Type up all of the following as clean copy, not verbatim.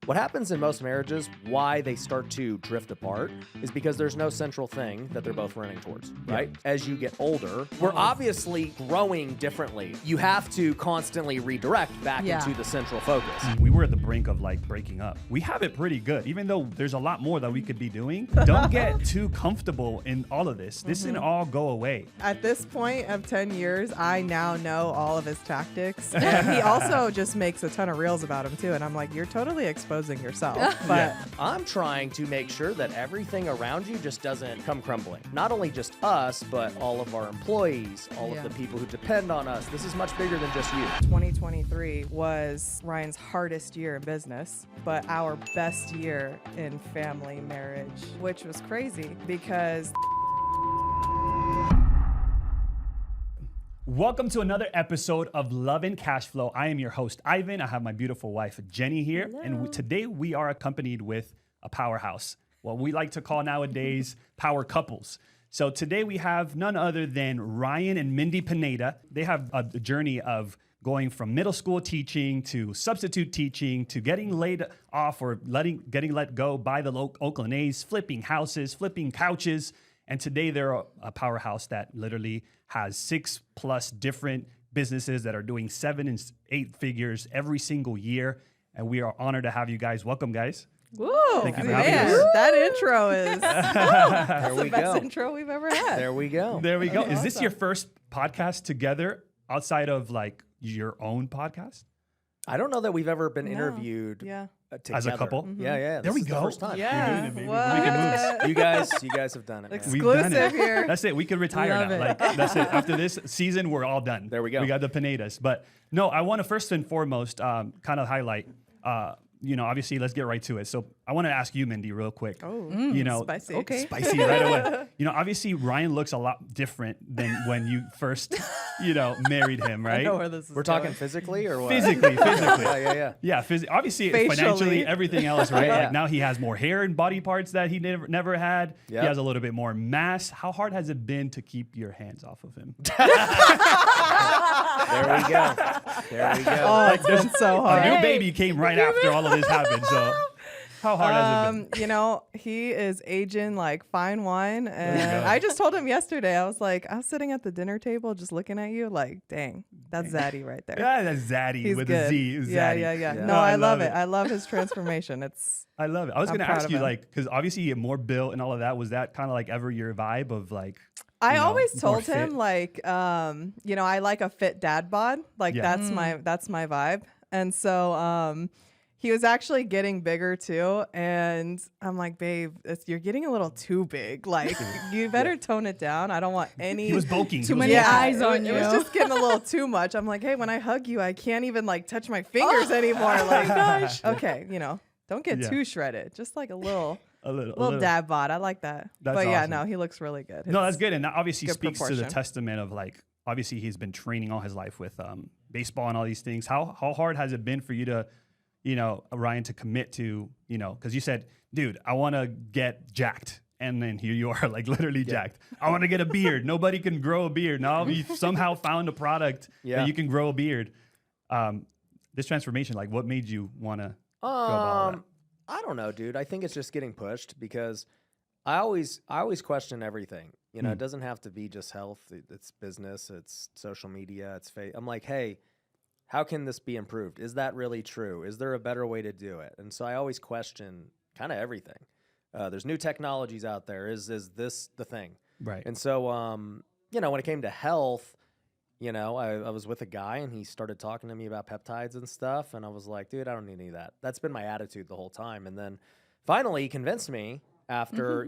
What happens in most marriages, why they start to drift apart, is because there's no central thing that they're both running towards, right? Yeah. As you get older, we're obviously growing differently. You have to constantly redirect back into the central focus. We were at the brink of like breaking up. We have it pretty good, even though there's a lot more that we could be doing. Don't get too comfortable in all of this. This didn't all go away. At this point of 10 years, I now know all of his tactics. And he also just makes a ton of reels about him too. And I'm like, you're totally exposing yourself. But I'm trying to make sure that everything around you just doesn't come crumbling. Not only just us, but all of our employees, all of the people who depend on us. This is much bigger than just you. 2023 was Ryan's hardest year in business, but our best year in family marriage, which was crazy because Welcome to another episode of Love Cashflow. I am your host, Ivan. I have my beautiful wife, Jenny, here. Hello. And today we are accompanied with a powerhouse, what we like to call nowadays power couples. So today we have none other than Ryan and Mindy Pineda. They have a journey of going from middle school teaching to substitute teaching to getting laid off or getting let go by the Oakland A's, flipping houses, flipping couches. And today they're a powerhouse that literally has 6+ different businesses that are doing 7 and 8 figures every single year. And we are honored to have you guys. Welcome, guys. Whoa, thank you for having us. That intro is that's the best go. Intro we've ever had. There we go. There we go. Okay, Is this awesome. your first podcast together outside of like your own podcast? I don't know that we've ever been interviewed together. As a couple? Yeah. There we This is go. the first time. Yeah. You're doing it, baby. What? We're making moves. You guys have done it, man. We've done Exclusive it. here. That's it. We could retire Love now. it. Like that's it. After this season, we're all done. There we go. We got the Pinedas. But no, I want to first and foremost kind of highlight. Obviously, let's get right to it. So I want to ask you, Mindy, real quick. Spicy. Okay. Spicy right away. Obviously, Ryan looks a lot different than when you first, married him, right? I know where this is We're talking physically or what? Physically. Yeah. Yeah, obviously, Facially. financially, everything else, right? Yeah. Like now he has more hair and body parts that he never had. Yep. He has a little bit more mass. How hard has it been to keep your hands off of him? There we go. Oh, it's been so hard. A new baby came right after all of this happened. So how hard has it been? He is aging like fine wine. And I just told him yesterday, I was sitting at the dinner table just looking at you like, dang, that's Zaddy right there. Yeah, that's Zaddy He's with good. a Z. Zaddy. Yeah. No, No, I love it. it. I love his transformation. I love it. I was going to proud ask of you, him. because obviously you have more built and all of that. Was that kind of like ever your vibe of like, I always more told him fit? I like a fit dad bod. Like that's my vibe. And so he was actually getting bigger too. And I'm like, babe, you're getting a little too big. Like you better tone it down. I don't want any. He was bulking. Too many eyes on It you. was just getting a little too much. I'm like, hey, when I hug you, I can't even like touch my fingers anymore. Like, gosh. Okay, don't get too shredded. Just like a little dad bod. I like that. That's but yeah, awesome. no, he looks really good. No, that's good. And that obviously good speaks to the proportion. testament of like, obviously he's been training all his life with baseball and all these things. How hard has it been for you to, Ryan, to commit to, because you said, dude, I want to get jacked. And then here you are, like literally jacked. I want to get a beard. Nobody can grow a beard. Now you somehow found a product that you can grow a beard. This transformation, like what made you want to go about all that? I don't know, dude. I think it's just getting pushed because I always question everything. It doesn't have to be just health. It's business. It's social media. It's faith. I'm like, hey, how can this be improved? Is that really true? Is there a better way to do it? And so I always question kind of everything. There's new technologies out there. Is this the thing? Right. And so, when it came to health, I was with a guy and he started talking to me about peptides and stuff. And I was like, dude, I don't need any of that. That's been my attitude the whole time. And then finally he convinced me after,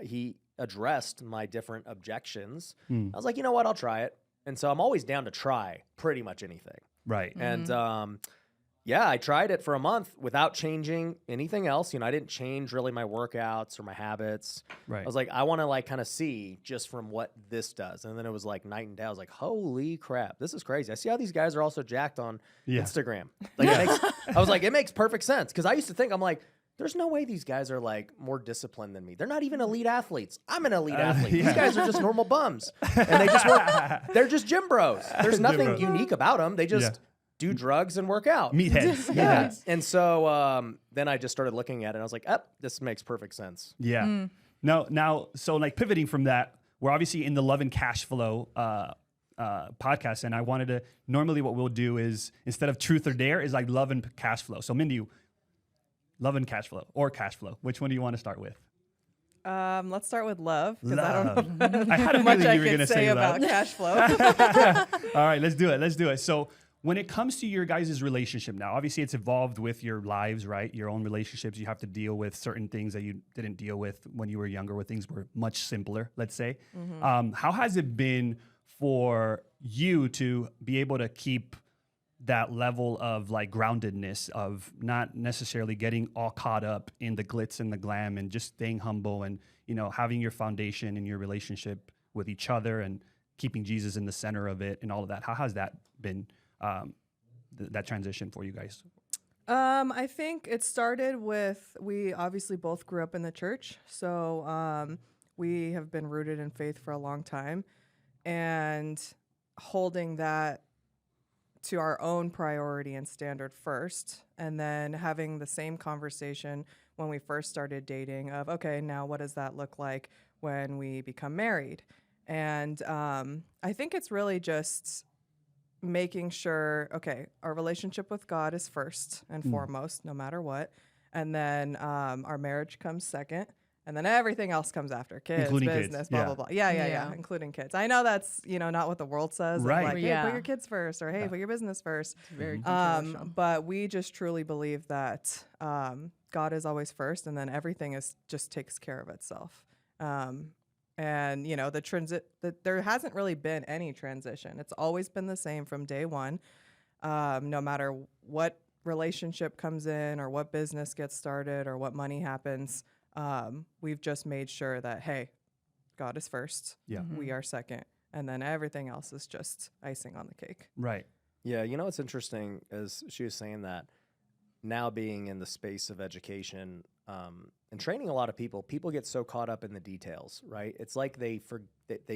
he addressed my different objections. I was like, you know what? I'll try it. And so I'm always down to try pretty much anything. Right. And I tried it for a month without changing anything else. I didn't change really my workouts or my habits. Right. I was like, I want to kind of see just from what this does. And then it was like night and day. I was like, holy crap, this is crazy. I see how these guys are also jacked on Instagram. Like I was like, it makes perfect sense. Because I used to think, I'm like, there's no way these guys are like more disciplined than me. They're not even elite athletes. I'm an elite athlete. These guys are just normal bums. And they just work. They're just gym bros. There's nothing unique about them. They just do drugs and work out. Meatheads. Yeah. Meatheads. And so then I just started looking at it and I was like, this makes perfect sense. Yeah. Now, so like pivoting from that, we're obviously in the Love and Cashflow podcast, and I wanted to, normally what we'll do is, instead of truth or dare, is like love and cash flow. So Mindy, love and cash flow or cash flow, which one do you want to start with? Let's start with love, because I don't know I had a much feeling I you were could going to say say about love. cash flow. All right, let's do it. So when it comes to your guys' relationship now, obviously it's evolved with your lives, right? Your own relationships. You have to deal with certain things that you didn't deal with when you were younger, where things were much simpler, let's say. How has it been for you to be able to keep that level of like groundedness, of not necessarily getting all caught up in the glitz and the glam, and just staying humble, and, you know, having your foundation in your relationship with each other and keeping Jesus in the center of it and all of that? How has that been, that transition for you guys? I think it started with, we obviously both grew up in the church, so we have been rooted in faith for a long time, and holding that to our own priority and standard first, and then having the same conversation when we first started dating of, okay, now what does that look like when we become married? And I think it's really just making sure, okay, our relationship with God is first and foremost, no matter what. And then our marriage comes second. And then everything else comes after. Kids, Including business, kids. blah, Yeah. blah, blah. Yeah, including kids. I know that's, not what the world says. Right. Like, hey, Yeah. put your kids first, or hey, put your business first. It's very controversial. But we just truly believe that God is always first, and then everything just takes care of itself. And there hasn't really been any transition. It's always been the same from day one. No matter what relationship comes in, or what business gets started, or what money happens, we've just made sure that, hey, God is first. Yeah. We are second, and then everything else is just icing on the cake. Right. Yeah, what's interesting is she was saying that now being in the space of education and training a lot of people get so caught up in the details, right? It's like they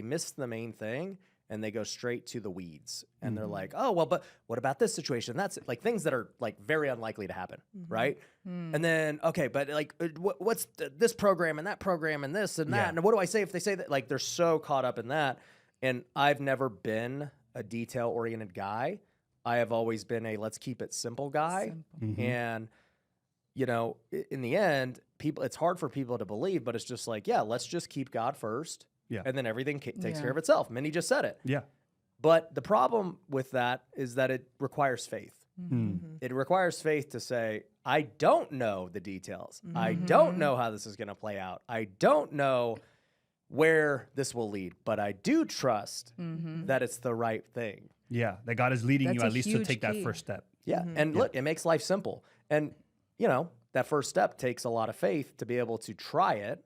miss the main thing and they go straight to the weeds, and they're like, oh, well, but what about this situation? That's like things that are like very unlikely to happen, right? And then, okay, but like what's this program and that program and this and that, and what do I say if they say that? Like they're so caught up in that. And I've never been a detail-oriented guy. I have always been a let's keep it simple guy. And, in the end, it's hard for people to believe, but it's just like, yeah, let's just keep God first. Yeah. And then everything takes care of itself. Mindy just said it. Yeah. But the problem with that is that it requires faith. It requires faith to say, I don't know the details. I don't know how this is going to play out. I don't know where this will lead, but I do trust that it's the right thing. Yeah. That God is leading That's you a at least to huge take that key. first step. Yeah. And look, it makes life simple. And, that first step takes a lot of faith to be able to try it.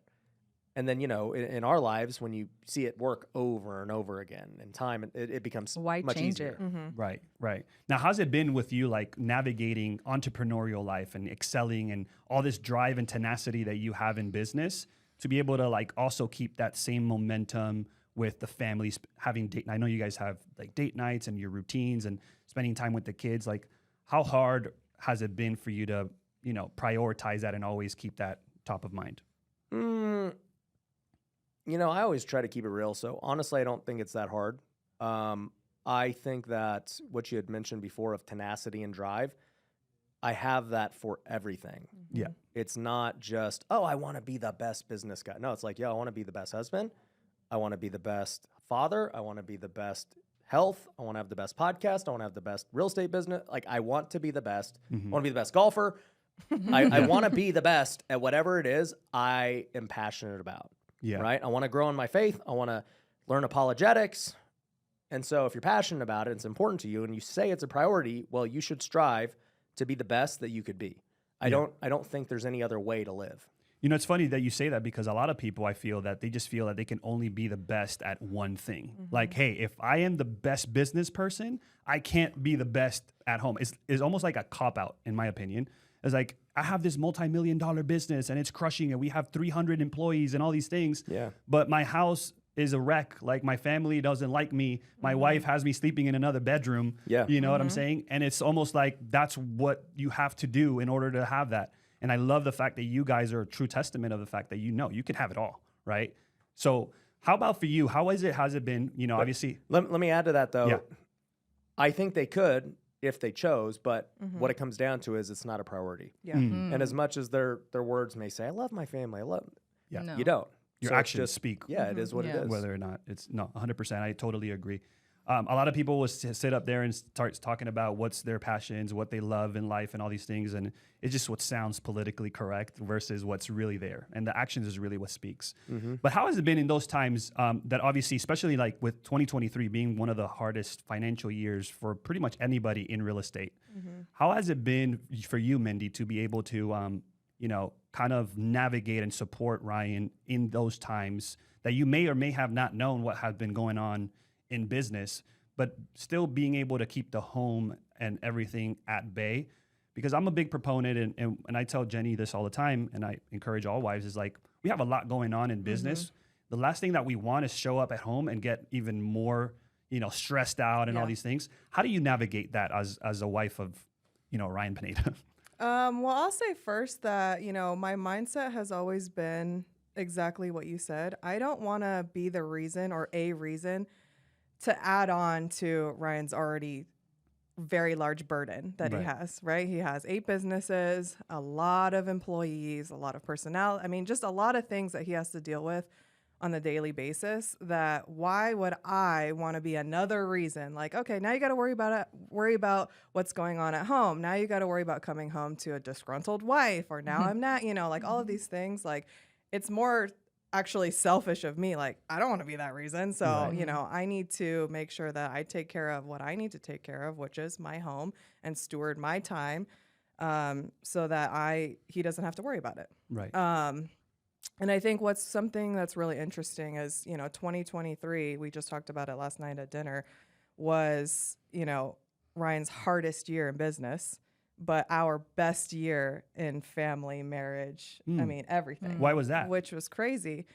And then, in our lives, when you see it work over and over again in time, it becomes Why much change easier. it? Right. Now, how's it been with you, like navigating entrepreneurial life and excelling and all this drive and tenacity that you have in business to be able to like also keep that same momentum with the families, having date? I know you guys have like date nights and your routines and spending time with the kids. Like, how hard has it been for you to, prioritize that and always keep that top of mind? I always try to keep it real. So honestly, I don't think it's that hard. I think that what you had mentioned before of tenacity and drive, I have that for everything. Yeah. It's not just, oh, I want to be the best business guy. No, it's like, I want to be the best husband. I want to be the best father. I want to be the best health. I want to have the best podcast. I want to have the best real estate business. Like, I want to be the best. I want to be the best golfer. I want to be the best at whatever it is I am passionate about. Yeah. Right? I want to grow in my faith. I want to learn apologetics. And so if you're passionate about it, it's important to you, and you say it's a priority, well, you should strive to be the best that you could be. I don't think there's any other way to live. It's funny that you say that, because a lot of people, I feel that they just feel that they can only be the best at one thing. Like, hey, if I am the best business person, I can't be the best at home. It's almost like a cop-out, in my opinion. It's like, I have this multi-million-dollar business and it's crushing it. We have 300 employees and all these things. Yeah. But my house is a wreck. Like my family doesn't like me. My wife has me sleeping in another bedroom. Yeah. You know what I'm saying? And it's almost like that's what you have to do in order to have that. And I love the fact that you guys are a true testament of the fact that you can have it all, right? So how about for you? Has it been, obviously. Let me add to that though. Yeah. I think they could if they chose, but what it comes down to is it's not a priority. Yeah. And as much as their words may say, I love my family, Yeah. you don't. Your So it's actions just, speak. Yeah, it is what it is. Whether or not it's 100%. I totally agree. A lot of people will sit up there and start talking about what's their passions, what they love in life and all these things. And it's just what sounds politically correct versus what's really there. And the actions is really what speaks. But how has it been in those times that obviously, especially like with 2023 being one of the hardest financial years for pretty much anybody in real estate? How has it been for you, Mindy, to be able to, kind of navigate and support Ryan in those times that you may or may have not known what has been going on in business, but still being able to keep the home and everything at bay? Because I'm a big proponent, and I tell Jenny this all the time, and I encourage all wives, is like, we have a lot going on in business. The last thing that we want is show up at home and get even more, stressed out and all these things. How do you navigate that as a wife of, Ryan Pineda? Well, I'll say first that, my mindset has always been exactly what you said. I don't want to be the reason or a reason to add on to Ryan's already very large burden that he has, right? He has 8 businesses, a lot of employees, a lot of personnel. I mean, just a lot of things that he has to deal with on a daily basis. That why would I want to be another reason? Like, okay, now you got to worry about what's going on at home. Now you got to worry about coming home to a disgruntled wife, or now I'm not, like all of these things. Like, it's more actually selfish of me. Like, I don't want to be that reason. So, I need to make sure that I take care of what I need to take care of, which is my home, and steward my time, so that he doesn't have to worry about it. Right. And I think what's something that's really interesting is, 2023, we just talked about it last night at dinner, was, Ryan's hardest year in business, but our best year in family, marriage. I mean, everything. Why was that? Which was crazy,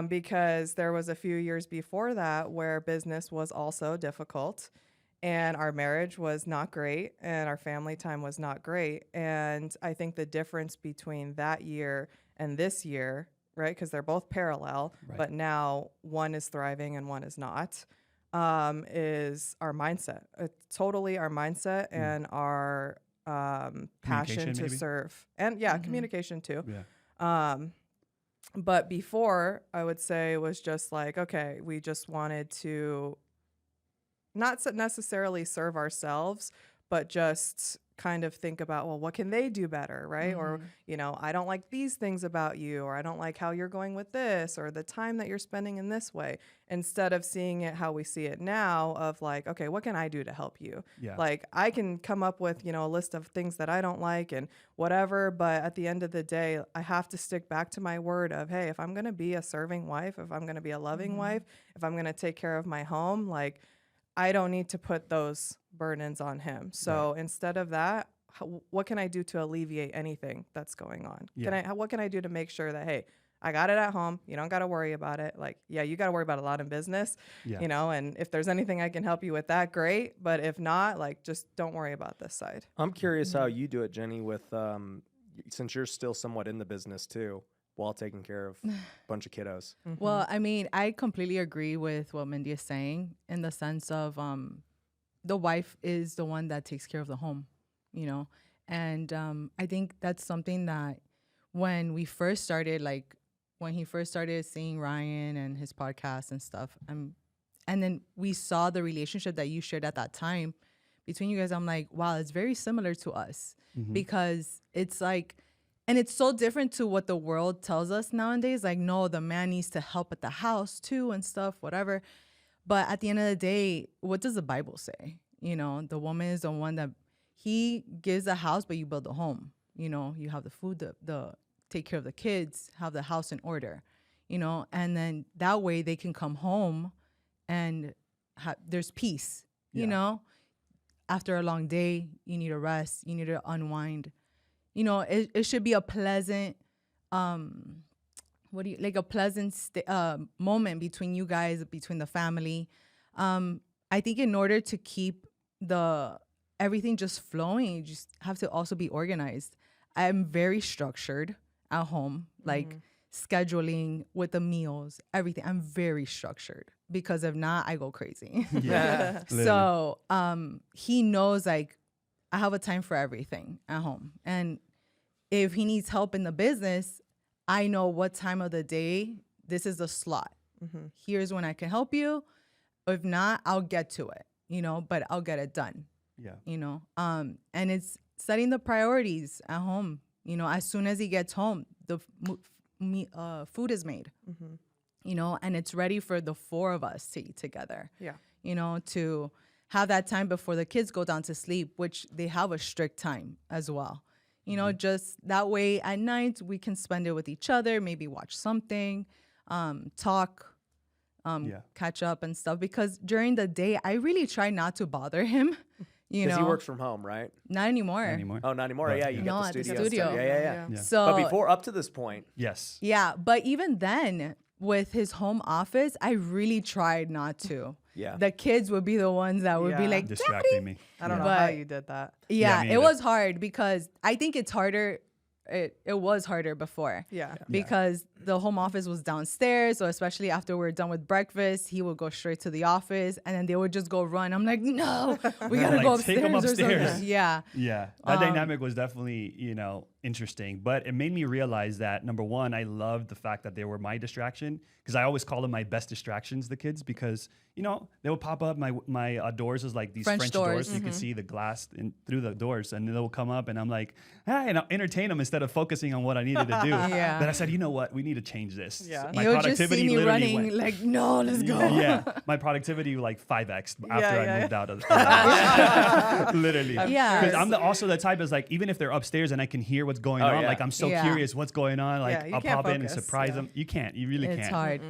because there was a few years before that where business was also difficult, and our marriage was not great, and our family time was not great. And I think the difference between that year and this year, right, because they're both parallel, but now one is thriving and one is not, is our mindset. Totally our mindset and our passion to serve. And communication too. Yeah. But before, I would say, was just like, okay, we just wanted to not necessarily serve ourselves, but just kind of think about, well, what can they do better, right? Or, I don't like these things about you, or I don't like how you're going with this, or the time that you're spending in this way, instead of seeing it how we see it now of like, okay, what can I do to help you? Yeah. Like, I can come up with, a list of things that I don't like and whatever, but at the end of the day, I have to stick back to my word of, hey, if I'm going to be a serving wife, if I'm going to be a loving wife, if I'm going to take care of my home, like, I don't need to put those burdens on him. So instead of that, what can I do to alleviate anything that's going on? What can I do to make sure that, hey, I got it at home. You don't got to worry about it. Like, you got to worry about a lot in business, and if there's anything I can help you with that, great. But if not, like, just don't worry about this side. I'm curious how you do it, Jenny, with since you're still somewhat in the business too, while taking care of a bunch of kiddos. Well, I mean, I completely agree with what Mindy is saying in the sense of the wife is the one that takes care of the home, and I think that's something that when we first started, like when he first started seeing Ryan and his podcast and stuff, and then we saw the relationship that you shared at that time between you guys, I'm like, wow, it's very similar to us because it's like, and it's so different to what the world tells us nowadays. Like, no, the man needs to help at the house too and stuff, whatever. But at the end of the day, what does the Bible say? The woman is the one that he gives the house, but you build the home. You have the food, the take care of the kids, have the house in order, and then that way they can come home and there's peace, After a long day, you need a rest, you need to unwind. It should be a pleasant like a pleasant moment between you guys, between the family. I think in order to keep everything just flowing, you just have to also be organized. I'm very structured at home, like scheduling with the meals, everything. I'm very structured because if not, I go crazy. So he knows like I have a time for everything at home. And if he needs help in the business, I know what time of the day, this is the slot. Here's when I can help you. If not, I'll get to it, but I'll get it done. And it's setting the priorities at home. As soon as he gets home, the food is made, and it's ready for the four of us to eat together. To have that time before the kids go down to sleep, which they have a strict time as well. Just that way at night we can spend it with each other, maybe watch something, talk, catch up and stuff. Because during the day, I really try not to bother him. Because he works from home, right? Not anymore. Oh, not anymore. Yeah, you get the at the studio. studio. Yeah. So, but before, up to this point. Yes. Yeah, but even then, with his home office, I really tried not to. The kids would be the ones that would be like, distracting me. I don't know how you did that. It was hard because I think it's harder. It was harder before. Because the home office was downstairs. So especially after we're done with breakfast, he would go straight to the office and then they would just go run. I'm like, no, we got to go upstairs. Take him upstairs. Or something. Yeah. That dynamic was definitely, interesting, but it made me realize that number one, I loved the fact that they were my distraction because I always call them my best distractions, the kids, because, they would pop up. My doors is like these French doors. You can see the glass through the doors and they'll come up and I'm like, hey, and I'll entertain them instead of focusing on what I needed to do. But I said, you know what? We need to change this. My You'll just see me running like, no, let's go. My productivity like 5x after I moved out of the house. Literally. Because I'm also the type is like, even if they're upstairs and I can hear what's going on, like I'm so curious what's going on. Like I'll pop in and surprise them. You can't. You really can't. It's hard.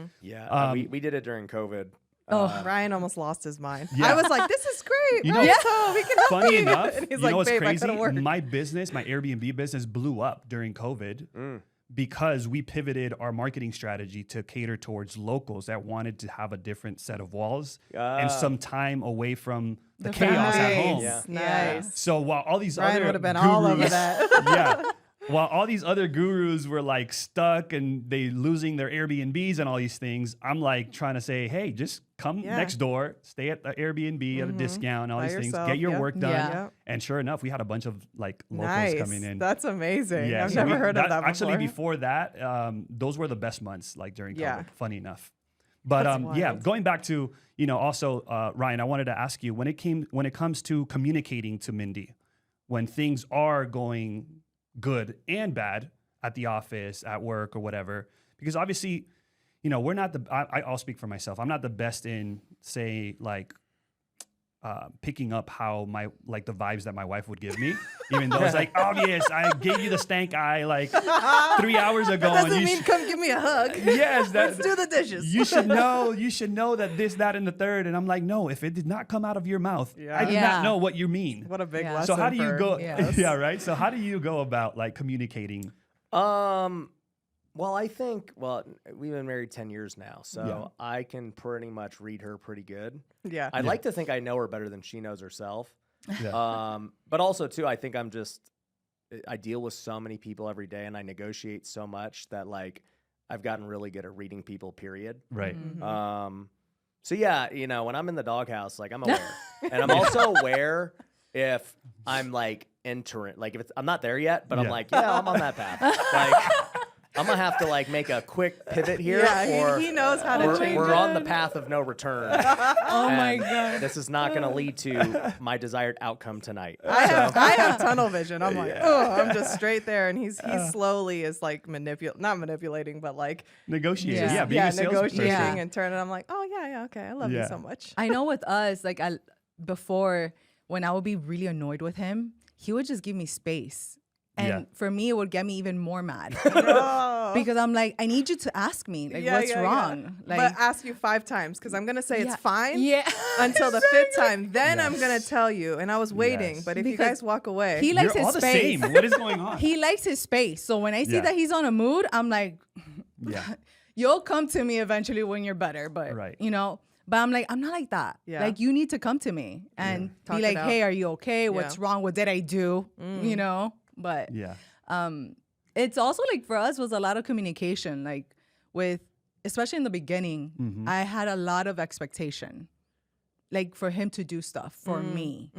We did it during COVID. Ryan almost lost his mind. I was like, this is great. So we can help funny you. enough, and he's you know what's babe, crazy? My business, my Airbnb business blew up during COVID because we pivoted our marketing strategy to cater towards locals that wanted to have a different set of walls and some time away from the chaos at home. Nice. So while all these Ryan other would have been gurus, all over that. While all these other gurus were like stuck and they losing their Airbnbs and all these things, I'm like trying to say, hey, just come next door, stay at the Airbnb at a discount, all these things, get your work done. And sure enough, we had a bunch of like locals coming in. That's amazing. I've never heard of that before. Actually, before that, those were the best months, like during COVID, funny enough. But going back to, also, Ryan, I wanted to ask you, when it comes to communicating to Mindy, when things are going good and bad at the office, at work or whatever, because obviously, we're not I'll speak for myself. I'm not the best in say like picking up how the vibes that my wife would give me, even though it's like obvious. I gave you the stank eye like 3 hours ago. That doesn't mean come give me a hug. Yes, let's do the dishes. You should know that this, that, and the third. And I'm like, no, if it did not come out of your mouth, I do not know what you mean. What a big lesson. So how do you go? Yes. Right. So how do you go about like communicating? Well, I think, we've been married 10 years now, so I can pretty much read her pretty good. I like to think I know her better than she knows herself. But also, too, I think I deal with so many people every day and I negotiate so much that, like, I've gotten really good at reading people, period. Right. So, when I'm in the doghouse, like, I'm aware. And I'm also aware if I'm, like, entering. Like, if I'm not there yet, but I'm like, I'm on that path. Like... I'm going to have to like make a quick pivot here. Or he knows how to change We're it. on the path of no return. Oh my God. This is not going to lead to my desired outcome tonight. I have tunnel vision. I'm like, I'm just straight there. And he slowly is like not manipulating, but like negotiating. Being a negotiating and turning. I'm like, okay. I love you so much. I know with us, like before when I would be really annoyed with him, he would just give me space. And for me, it would get me even more mad because I'm like, I need you to ask me, like, what's wrong? Like, but ask you 5 times because I'm gonna say it's fine until the 5th time. Then I'm gonna tell you. And I was waiting, but if you guys walk away, he likes his space. What is going on? He likes his space. So when I see that he's on a mood, I'm like, You'll come to me eventually when you're better, but you know, but I'm like, I'm not like that. Like, you need to come to me and be like, hey, are you okay? What's wrong? What did I do? You know, but it's also like for us was a lot of communication, like with, especially in the beginning, I had a lot of expectation, like for him to do stuff for me.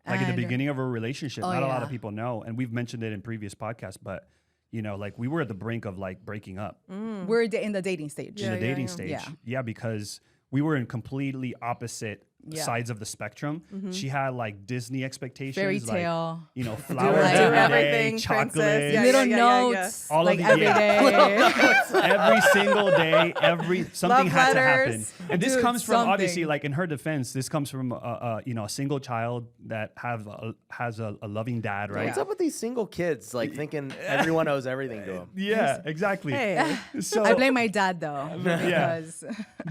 Like in the beginning of a relationship, not a lot of people know, and we've mentioned it in previous podcasts, but you know, like we were at the brink of like breaking up. We're in the dating stage. In the dating stage. Yeah, because we were in completely opposite sides of the spectrum. She had like Disney expectations, fairy tale, like, you know, flowers every day, chocolate, little notes, all like of every day, every single day, something had to happen. And this comes from obviously, like in her defense, this comes from you know, a single child that has a loving dad, right? What's up with these single kids, like thinking everyone owes everything to them? Yeah, exactly. Hey. So I blame my dad though, because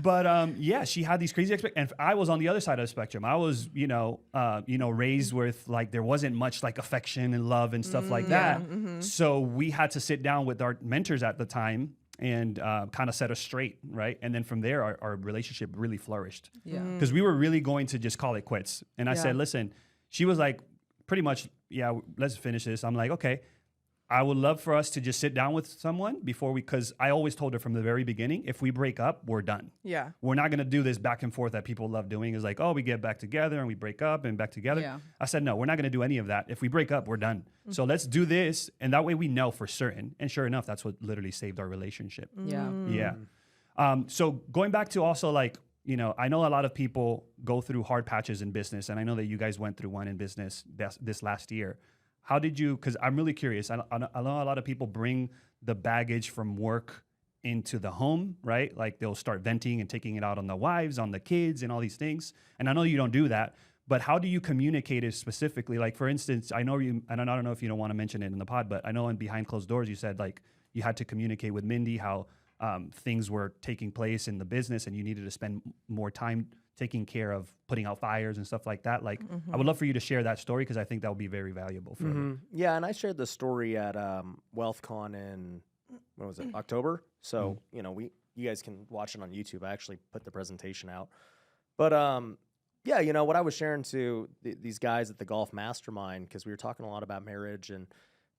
but yeah, she had these crazy expectations, and I was on the other side of the spectrum. I was, you know, raised with like there wasn't much like affection and love and stuff like that. So we had to sit down with our mentors at the time and kind of set us straight, right? And then from there, our relationship really flourished. Because we were really going to just call it quits. And I said, listen, she was like, pretty much, let's finish this. I'm like, okay. I would love for us to just sit down with someone before because I always told her from the very beginning, if we break up, we're done. Yeah. We're not going to do this back and forth that people love doing is like, oh, we get back together and we break up and back together. Yeah. I said, no, we're not going to do any of that. If we break up, we're done. So let's do this. And that way we know for certain. And sure enough, that's what literally saved our relationship. Yeah. So going back to also like, you know, I know a lot of people go through hard patches in business. And I know that you guys went through one in business this last year. How did you, because I'm really curious. I know a lot of people bring the baggage from work into the home, right? Like they'll start venting and taking it out on the wives, on the kids and all these things. And I know you don't do that, but how do you communicate it specifically? Like for instance, I don't know if you don't want to mention it in the pod, but I know in Behind Closed Doors, you said like you had to communicate with Mindy how things were taking place in the business and you needed to spend more time taking care of putting out fires and stuff like that. Like, I would love for you to share that story because I think that would be very valuable for her. Yeah, and I shared the story at WealthCon in, when was it, October? So, you know, you guys can watch it on YouTube. I actually put the presentation out. But, yeah, you know, what I was sharing to these guys at the Golf Mastermind, because we were talking a lot about marriage and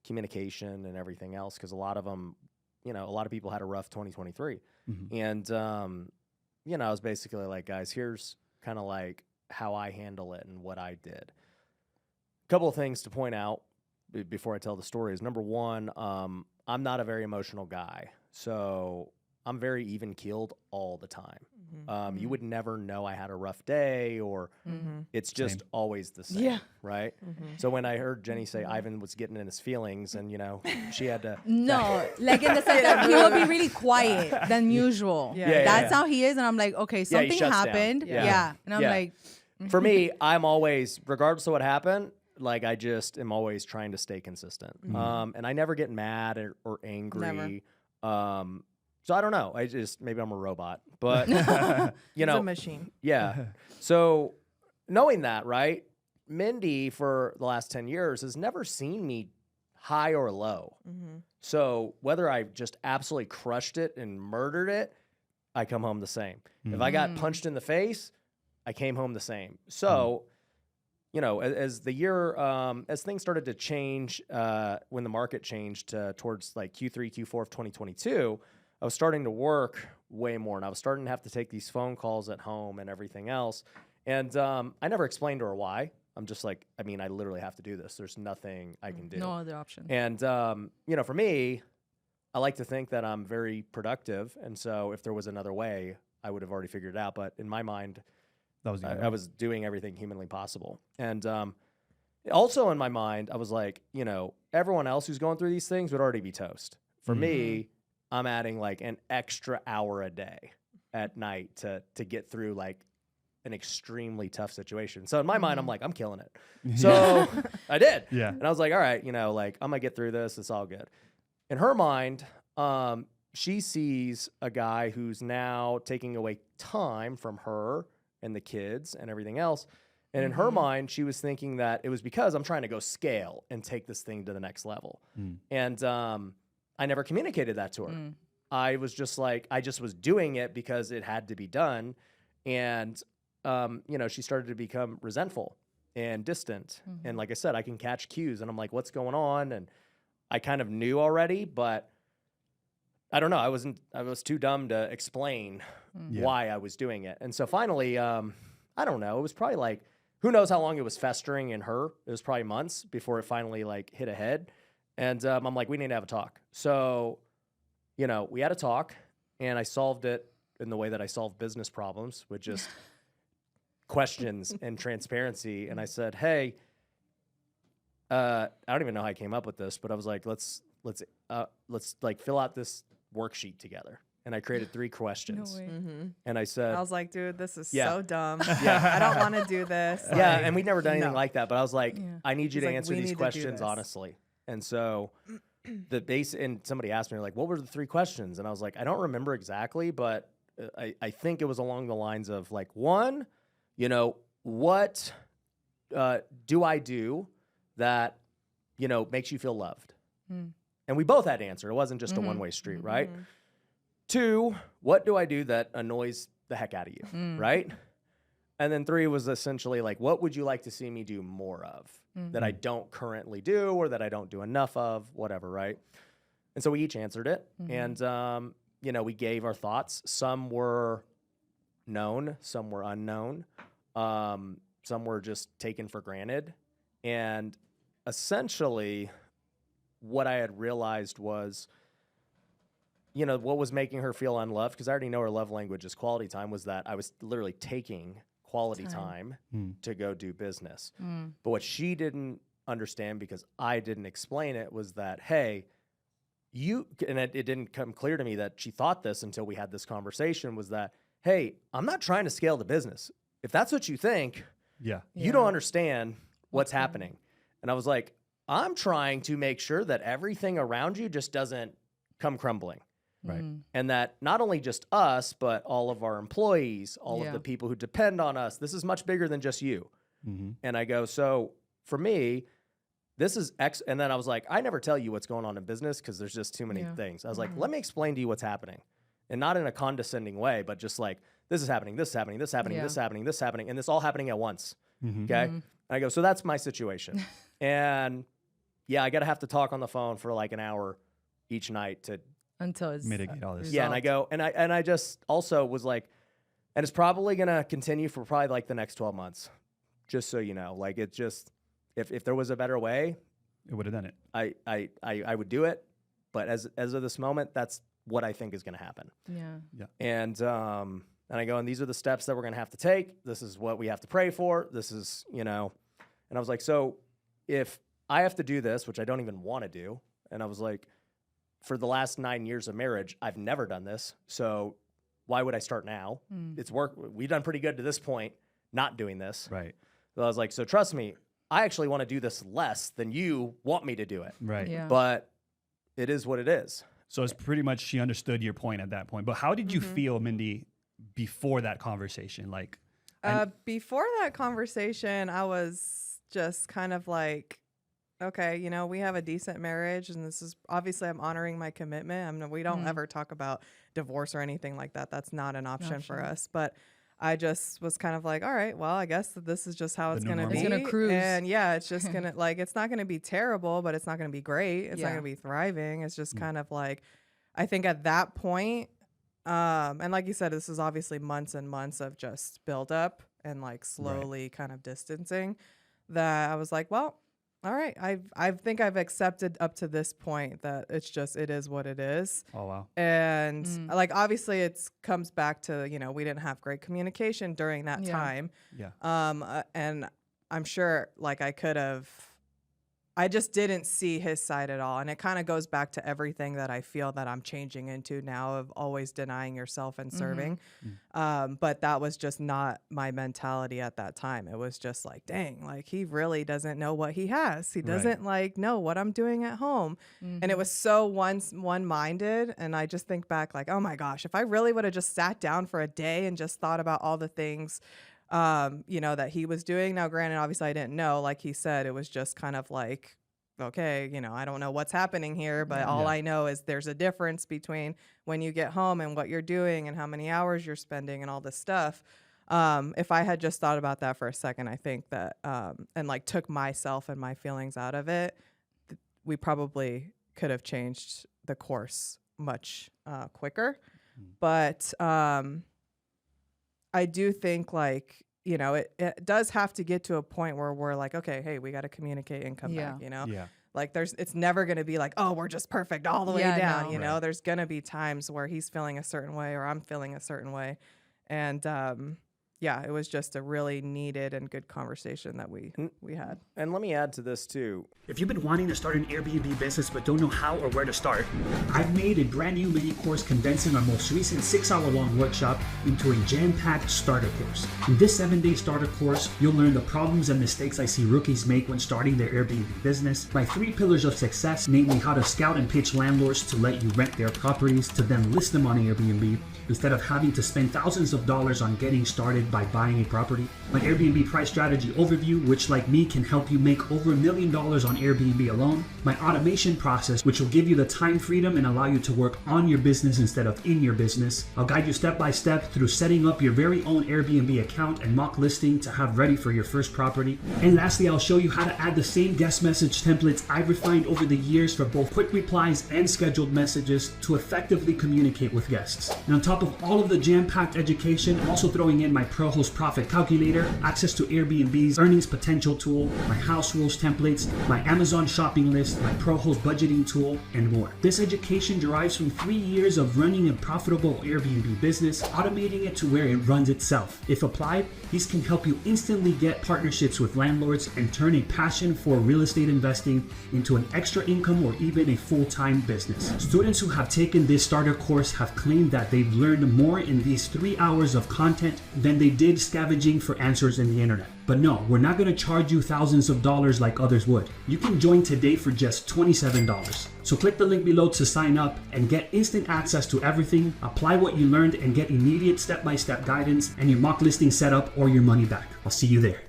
communication and everything else, because a lot of them, you know, a lot of people had a rough 2023. And, you know, I was basically like, guys, here's kind of like how I handle it and what I did. A couple of things to point out before I tell the story is, number one, I'm not a very emotional guy. So I'm very even-keeled all the time. You would never know I had a rough day or it's just always the same, right? So when I heard Jenny say Ivan was getting in his feelings and, you know, she had to... No, like in the sense that he will be really quiet than usual. That's how he is. And I'm like, okay, something happened. And I'm like... For me, I'm always, regardless of what happened, like I just am always trying to stay consistent. And I never get mad or angry. Never. So I don't know. Maybe I'm a robot, but you know, it's a machine. Yeah. So knowing that, right? Mindy for the last 10 years has never seen me high or low. So whether I just absolutely crushed it and murdered it, I come home the same. If I got punched in the face, I came home the same. So, you know, as the year, as things started to change, when the market changed towards like Q3, Q4 of 2022, I was starting to work way more, and I was starting to have to take these phone calls at home and everything else. And I never explained to her why. I'm just like, I mean, I literally have to do this. There's nothing I can do. No other option. And, you know, for me, I like to think that I'm very productive. And so if there was another way, I would have already figured it out. But in my mind, I was doing everything humanly possible. And also in my mind, I was like, you know, everyone else who's going through these things would already be toast. For me, I'm adding like an extra hour a day at night to get through like an extremely tough situation. So in my mind, I'm like, I'm killing it. So I did. Yeah. And I was like, all right, you know, like I'm gonna get through this. It's all good. In her mind, she sees a guy who's now taking away time from her and the kids and everything else. And in her mind, she was thinking that it was because I'm trying to go scale and take this thing to the next level. And I never communicated that to her. I was just like, I just was doing it because it had to be done. And, you know, she started to become resentful and distant. And like I said, I can catch cues and I'm like, what's going on? And I kind of knew already, but I don't know. I was too dumb to explain why I was doing it. And so finally, I don't know. It was probably like, who knows how long it was festering in her. It was probably months before it finally like hit a head. And I'm like, we need to have a talk. So, you know, we had a talk and I solved it in the way that I solve business problems, with just questions and transparency. And I said, hey, I don't even know how I came up with this, but I was like, let's like fill out this worksheet together. And I created 3 questions. No way. And I said, I was like, dude, this is Yeah. so dumb. Yeah. I don't want to do this. yeah, Like, and we'd never done anything no. like that, but I was like, Yeah. I need you He's to like, answer we these need to do questions this. honestly. And so the base, and somebody asked me like, what were the 3 questions? And I was like, I don't remember exactly, but I think it was along the lines of like, 1, you know, what do I do that, you know, makes you feel loved? And we both had to answer. It wasn't just a one-way street, right? 2, what do I do that annoys the heck out of you, right? And then 3 was essentially like, what would you like to see me do more of that I don't currently do or that I don't do enough of, whatever, right? And so we each answered it. And, you know, we gave our thoughts. Some were known, some were unknown. Some were just taken for granted. And essentially what I had realized was, you know, what was making her feel unloved, because I already know her love language is quality time, was that I was literally taking quality time to go do business. But what she didn't understand, because I didn't explain it, was that, hey, and it didn't come clear to me that she thought this until we had this conversation, was that, hey, I'm not trying to scale the business. If that's what you think, you don't understand what's happening. And I was like, I'm trying to make sure that everything around you just doesn't come crumbling. Right. And that not only just us, but all of our employees, all of the people who depend on us, this is much bigger than just you. And I go, so for me, this is X. And then I was like, I never tell you what's going on in business because there's just too many things. I was like, let me explain to you what's happening. And not in a condescending way, but just like, this is happening, this is happening, this is happening, this is happening, this is happening, and this all happening at once. Okay. And I go, so that's my situation. And yeah, I got to have to talk on the phone for like an hour each night to Until it's mitigate all this. yeah, and I go, and I just also was like, and it's probably gonna continue for probably like the next 12 months, just so you know. Like, it just, if there was a better way, It would have done it. I would do it. But as of this moment, that's what I think is gonna happen. Yeah. And I go, and these are the steps that we're gonna have to take. This is what we have to pray for. This is, you know, and I was like, so if I have to do this, which I don't even want to do, and I was like, for the last 9 years of marriage, I've never done this. So why would I start now? It's work. We've done pretty good to this point, not doing this. Right. So I was like, so trust me, I actually want to do this less than you want me to do it. Right. Yeah. But it is what it is. So it's pretty much she understood your point at that point. But how did you feel, Mindy, before that conversation? Like, Before that conversation, I was just kind of like, okay, you know, we have a decent marriage, and this is obviously I'm honoring my commitment. We don't ever talk about divorce or anything like that. That's not an option for us. But I just was kind of like, all right, well, I guess that this is just how it's new going to normal. be. It's gonna cruise. And yeah, it's just going to like, it's not going to be terrible, but it's not going to be great. It's not going to be thriving. It's just kind of like, I think at that point, and like you said, this is obviously months and months of just build up and like slowly kind of distancing, that I was like, well, all right, I think I've accepted up to this point that it's just, it is what it is. oh, wow. And like, obviously it's comes back to, you know, we didn't have great communication during that time. Yeah. And I'm sure like I just didn't see his side at all. And it kind of goes back to everything that I feel that I'm changing into now, of always denying yourself and serving. But that was just not my mentality at that time. It was just like, dang, like he really doesn't know what he has. He doesn't like know what I'm doing at home. And it was so one-minded. And I just think back like, oh my gosh, if I really would have just sat down for a day and just thought about all the things you know, that he was doing. Now, granted, obviously I didn't know, like he said, it was just kind of like okay, I don't know what's happening here, but all I know is there's a difference between when you get home and what you're doing and how many hours you're spending and all this stuff. If I had just thought about that for a second, I think that, and like took myself and my feelings out of it, we probably could have changed the course much quicker. But I do think like, it does have to get to a point where we're like, okay, hey, we got to communicate and come back, Like it's never going to be like, oh, we're just perfect all the way down, no. There's going to be times where he's feeling a certain way or I'm feeling a certain way. And it was just a really needed and good conversation that we had. And let me add to this too. If you've been wanting to start an Airbnb business but don't know how or where to start, I've made a brand new mini course condensing our most recent 6-hour-long workshop into a jam-packed starter course. In this 7-day starter course, you'll learn the problems and mistakes I see rookies make when starting their Airbnb business, my 3 pillars of success, namely how to scout and pitch landlords to let you rent their properties to then list them on Airbnb instead of having to spend thousands of dollars on getting started by buying a property, my Airbnb price strategy overview, which like me can help you make over $1 million on Airbnb alone, my automation process, which will give you the time freedom and allow you to work on your business instead of in your business. I'll guide you step by step through setting up your very own Airbnb account and mock listing to have ready for your first property. And lastly, I'll show you how to add the same guest message templates I've refined over the years for both quick replies and scheduled messages to effectively communicate with guests. And on top of all of the jam-packed education, I'm also throwing in my ProHost Profit Calculator, access to Airbnb's earnings potential tool, my house rules templates, my Amazon shopping list, my ProHost budgeting tool, and more. This education derives from 3 years of running a profitable Airbnb business, automating it to where it runs itself. If applied, these can help you instantly get partnerships with landlords and turn a passion for real estate investing into an extra income or even a full-time business. Students who have taken this starter course have claimed that they've learned more in these 3 hours of content than they did scavenging for answers in the internet. But no, we're not going to charge you thousands of dollars like others would. You can join today for just $27. So click the link below to sign up and get instant access to everything, apply what you learned, and get immediate step-by-step guidance and your mock listing set up or your money back. I'll see you there.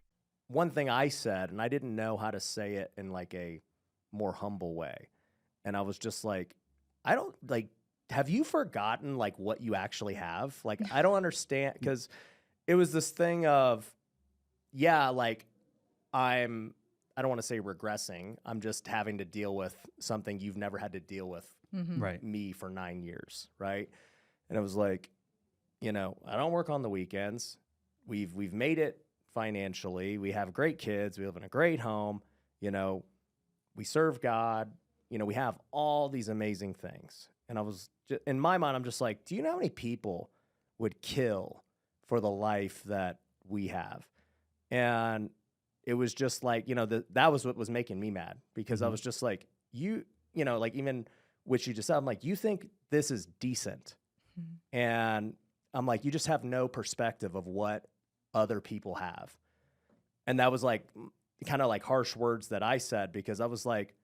One thing I said, and I didn't know how to say it in like a more humble way. And I was just like, have you forgotten like what you actually have? Like, I don't understand, because it was this thing of, like I don't want to say regressing. I'm just having to deal with something you've never had to deal with me for 9 years. Right. And it was like, I don't work on the weekends. We've made it financially. We have great kids. We live in a great home. We serve God. We have all these amazing things. And I was just, in my mind, I'm just like, do you know how many people would kill for the life that we have? And it was just like, that was what was making me mad, because I was just like, like even what you just said, I'm like, you think this is decent. And I'm like, you just have no perspective of what other people have. And that was like kind of like harsh words that I said, because I was like,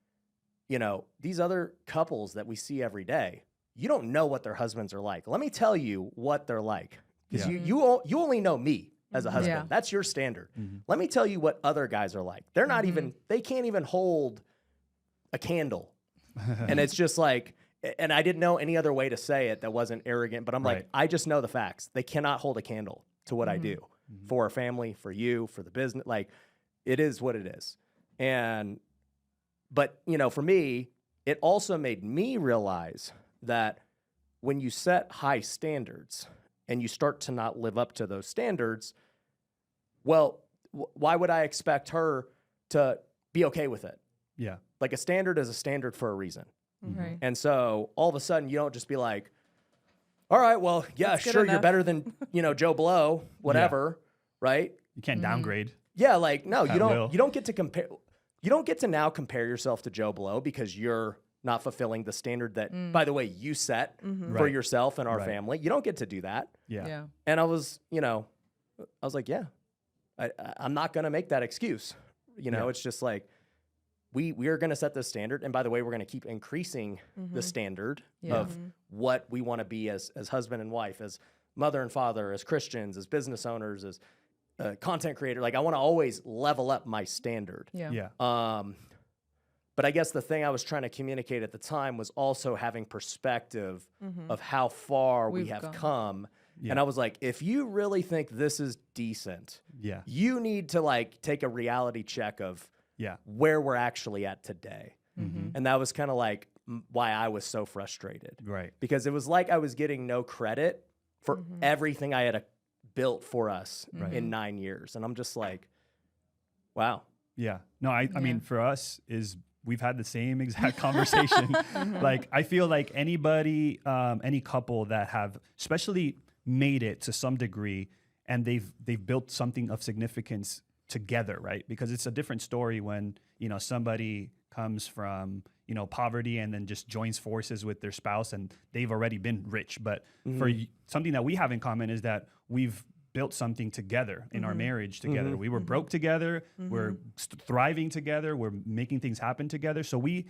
these other couples that we see every day, you don't know what their husbands are like. Let me tell you what they're like, because you only know me as a husband. Yeah. That's your standard. Let me tell you what other guys are like. They're not even, they can't even hold a candle. And it's just like, and I didn't know any other way to say it that wasn't arrogant, but I'm like, I just know the facts. They cannot hold a candle to what I do for a family, for you, for the business. Like, it is what it is. But for me, it also made me realize that when you set high standards and you start to not live up to those standards, well, why would I expect her to be okay with it? Yeah. Like, a standard is a standard for a reason. Right. And so all of a sudden you don't just be like, all right, well, yeah, sure, you're better than, Joe Blow, whatever, right? You can't downgrade. Yeah, like, no, you don't get to compare. You don't get to now compare yourself to Joe Blow because you're not fulfilling the standard that, by the way, you set for yourself and our family. You don't get to do that. Yeah. And I was like, I'm not going to make that excuse. It's just like, we are going to set this standard. And by the way, we're going to keep increasing the standard of what we want to be as husband and wife, as mother and father, as Christians, as business owners, as content creator. Like, I want to always level up my standard. Yeah. But I guess the thing I was trying to communicate at the time was also having perspective of how far we We've have gone. come. Yeah. And I was like, if you really think this is decent, Yeah. you need to like take a reality check of Yeah. where we're actually at today. Mm-hmm. And that was kind of like why I was so frustrated. Right. Because it was like I was getting no credit for everything I had built for us in 9 years. And I'm just like, wow. Yeah. No, I Yeah. mean, for us is we've had the same exact conversation. Like, I feel like anybody, any couple that have especially made it to some degree and they've built something of significance together, right? Because it's a different story when, you know, somebody comes from, you know, poverty and then just joins forces with their spouse and they've already been rich. But for something that we have in common is that we've built something together in our marriage together. We were broke together. We're thriving together. We're making things happen together. So we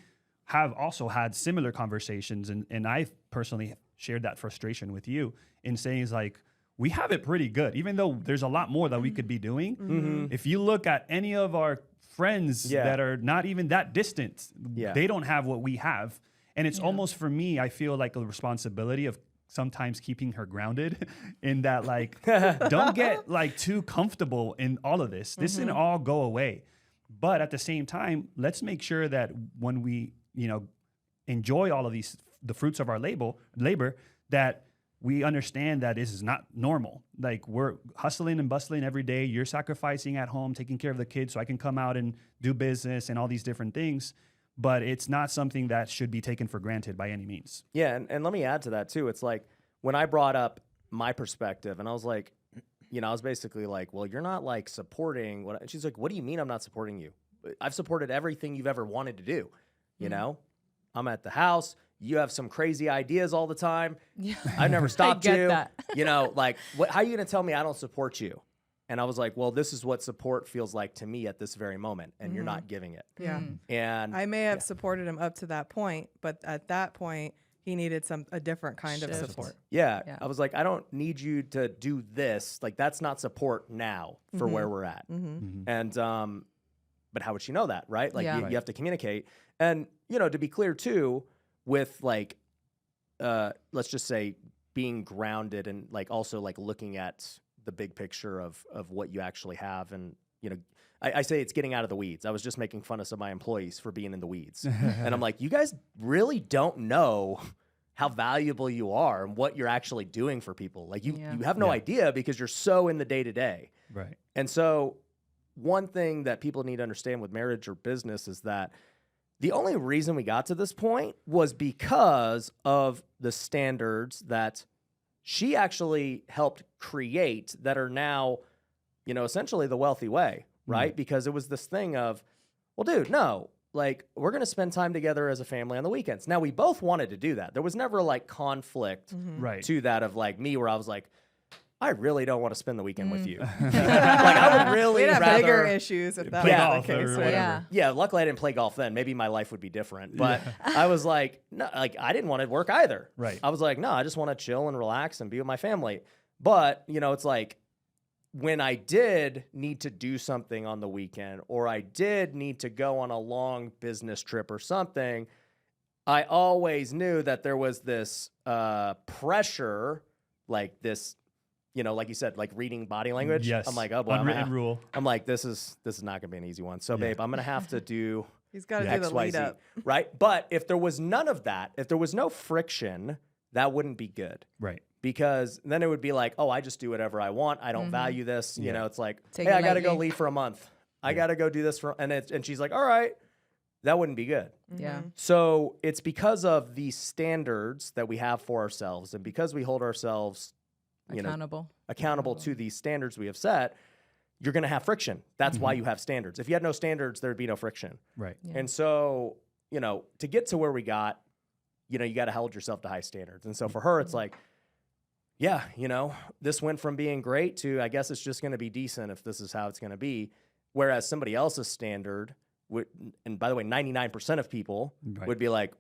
have also had similar conversations. And I personally shared that frustration with you in saying is like, we have it pretty good, even though there's a lot more that we could be doing. If you look at any of our friends that are not even that distant, they don't have what we have. And it's almost for me, I feel like a responsibility of sometimes keeping her grounded in that, like, don't get like too comfortable in all of this. This can all go away. But at the same time, let's make sure that when we, you know, enjoy all of these, the fruits of our labor, that we understand that this is not normal. Like, we're hustling and bustling every day. You're sacrificing at home, taking care of the kids so I can come out and do business and all these different things. But it's not something that should be taken for granted by any means. Yeah, and let me add to that too. It's like when I brought up my perspective and I was like, you know, I was basically like, well, you're not like supporting what, and she's like, what do you mean I'm not supporting you? I've supported everything you've ever wanted to do. You know, I'm at the house. You have some crazy ideas all the time. Yeah. I've never stopped get you. that. You know, like, how are you going to tell me I don't support you? And I was like, well, this is what support feels like to me at this very moment, and you're not giving it. Yeah. And I may have supported him up to that point, but at that point, he needed a different kind of Shift. support. yeah, Yeah. I was like, I don't need you to do this. Like, that's not support now for where we're at. And, but how would she know that, right? Like, Yeah. you have to communicate. And, you know, to be clear too, with like, let's just say being grounded and like also like looking at the big picture of what you actually have. And, you know, I say it's getting out of the weeds. I was just making fun of some of my employees for being in the weeds. And I'm like, you guys really don't know how valuable you are and what you're actually doing for people. Like, you have no idea because you're so in the day to day. Right. And so one thing that people need to understand with marriage or business is that the only reason we got to this point was because of the standards that she actually helped create that are now, you know, essentially the wealthy way, right? Because it was this thing of, well, dude, no, like, we're going to spend time together as a family on the weekends. Now, we both wanted to do that. There was never like conflict Right. to that of like me where I was like, I really don't want to spend the weekend with you. Like, I would really We'd have rather bigger issues if that Play was golf the or case. whatever. Yeah. Yeah, luckily I didn't play golf then. Maybe my life would be different. But I was like, no, like, I didn't want to work either. Right. I was like, no, I just want to chill and relax and be with my family. But, you know, it's like when I did need to do something on the weekend or I did need to go on a long business trip or something, I always knew that there was this pressure, like this, you know, like you said, like reading body language. Yes. I'm like, oh boy, Unwritten rule. I'm like, this is not gonna be an easy one. So, babe, I'm gonna have to do He's got to Yeah. do the lead XYZ, up. right? But if there was none of that, if there was no friction, that wouldn't be good Right. because then it would be like, oh, I just do whatever I want. I don't value this. You Yeah. know, it's like, Take hey, it I gotta go lightly. leave for a month. I gotta go do this and she's like, all right, that wouldn't be good. Yeah. So it's because of the standards that we have for ourselves and because we hold ourselves, you know, Accountable. to these standards we have set, you're going to have friction. That's why you have standards. If you had no standards, there'd be no friction. Right. Yeah. And so, you know, to get to where we got, you know, you got to hold yourself to high standards. And so for her, it's like, yeah, you know, this went from being great to, I guess it's just going to be decent if this is how it's going to be. Whereas somebody else's standard would, and by the way, 99% of people Right. would be like,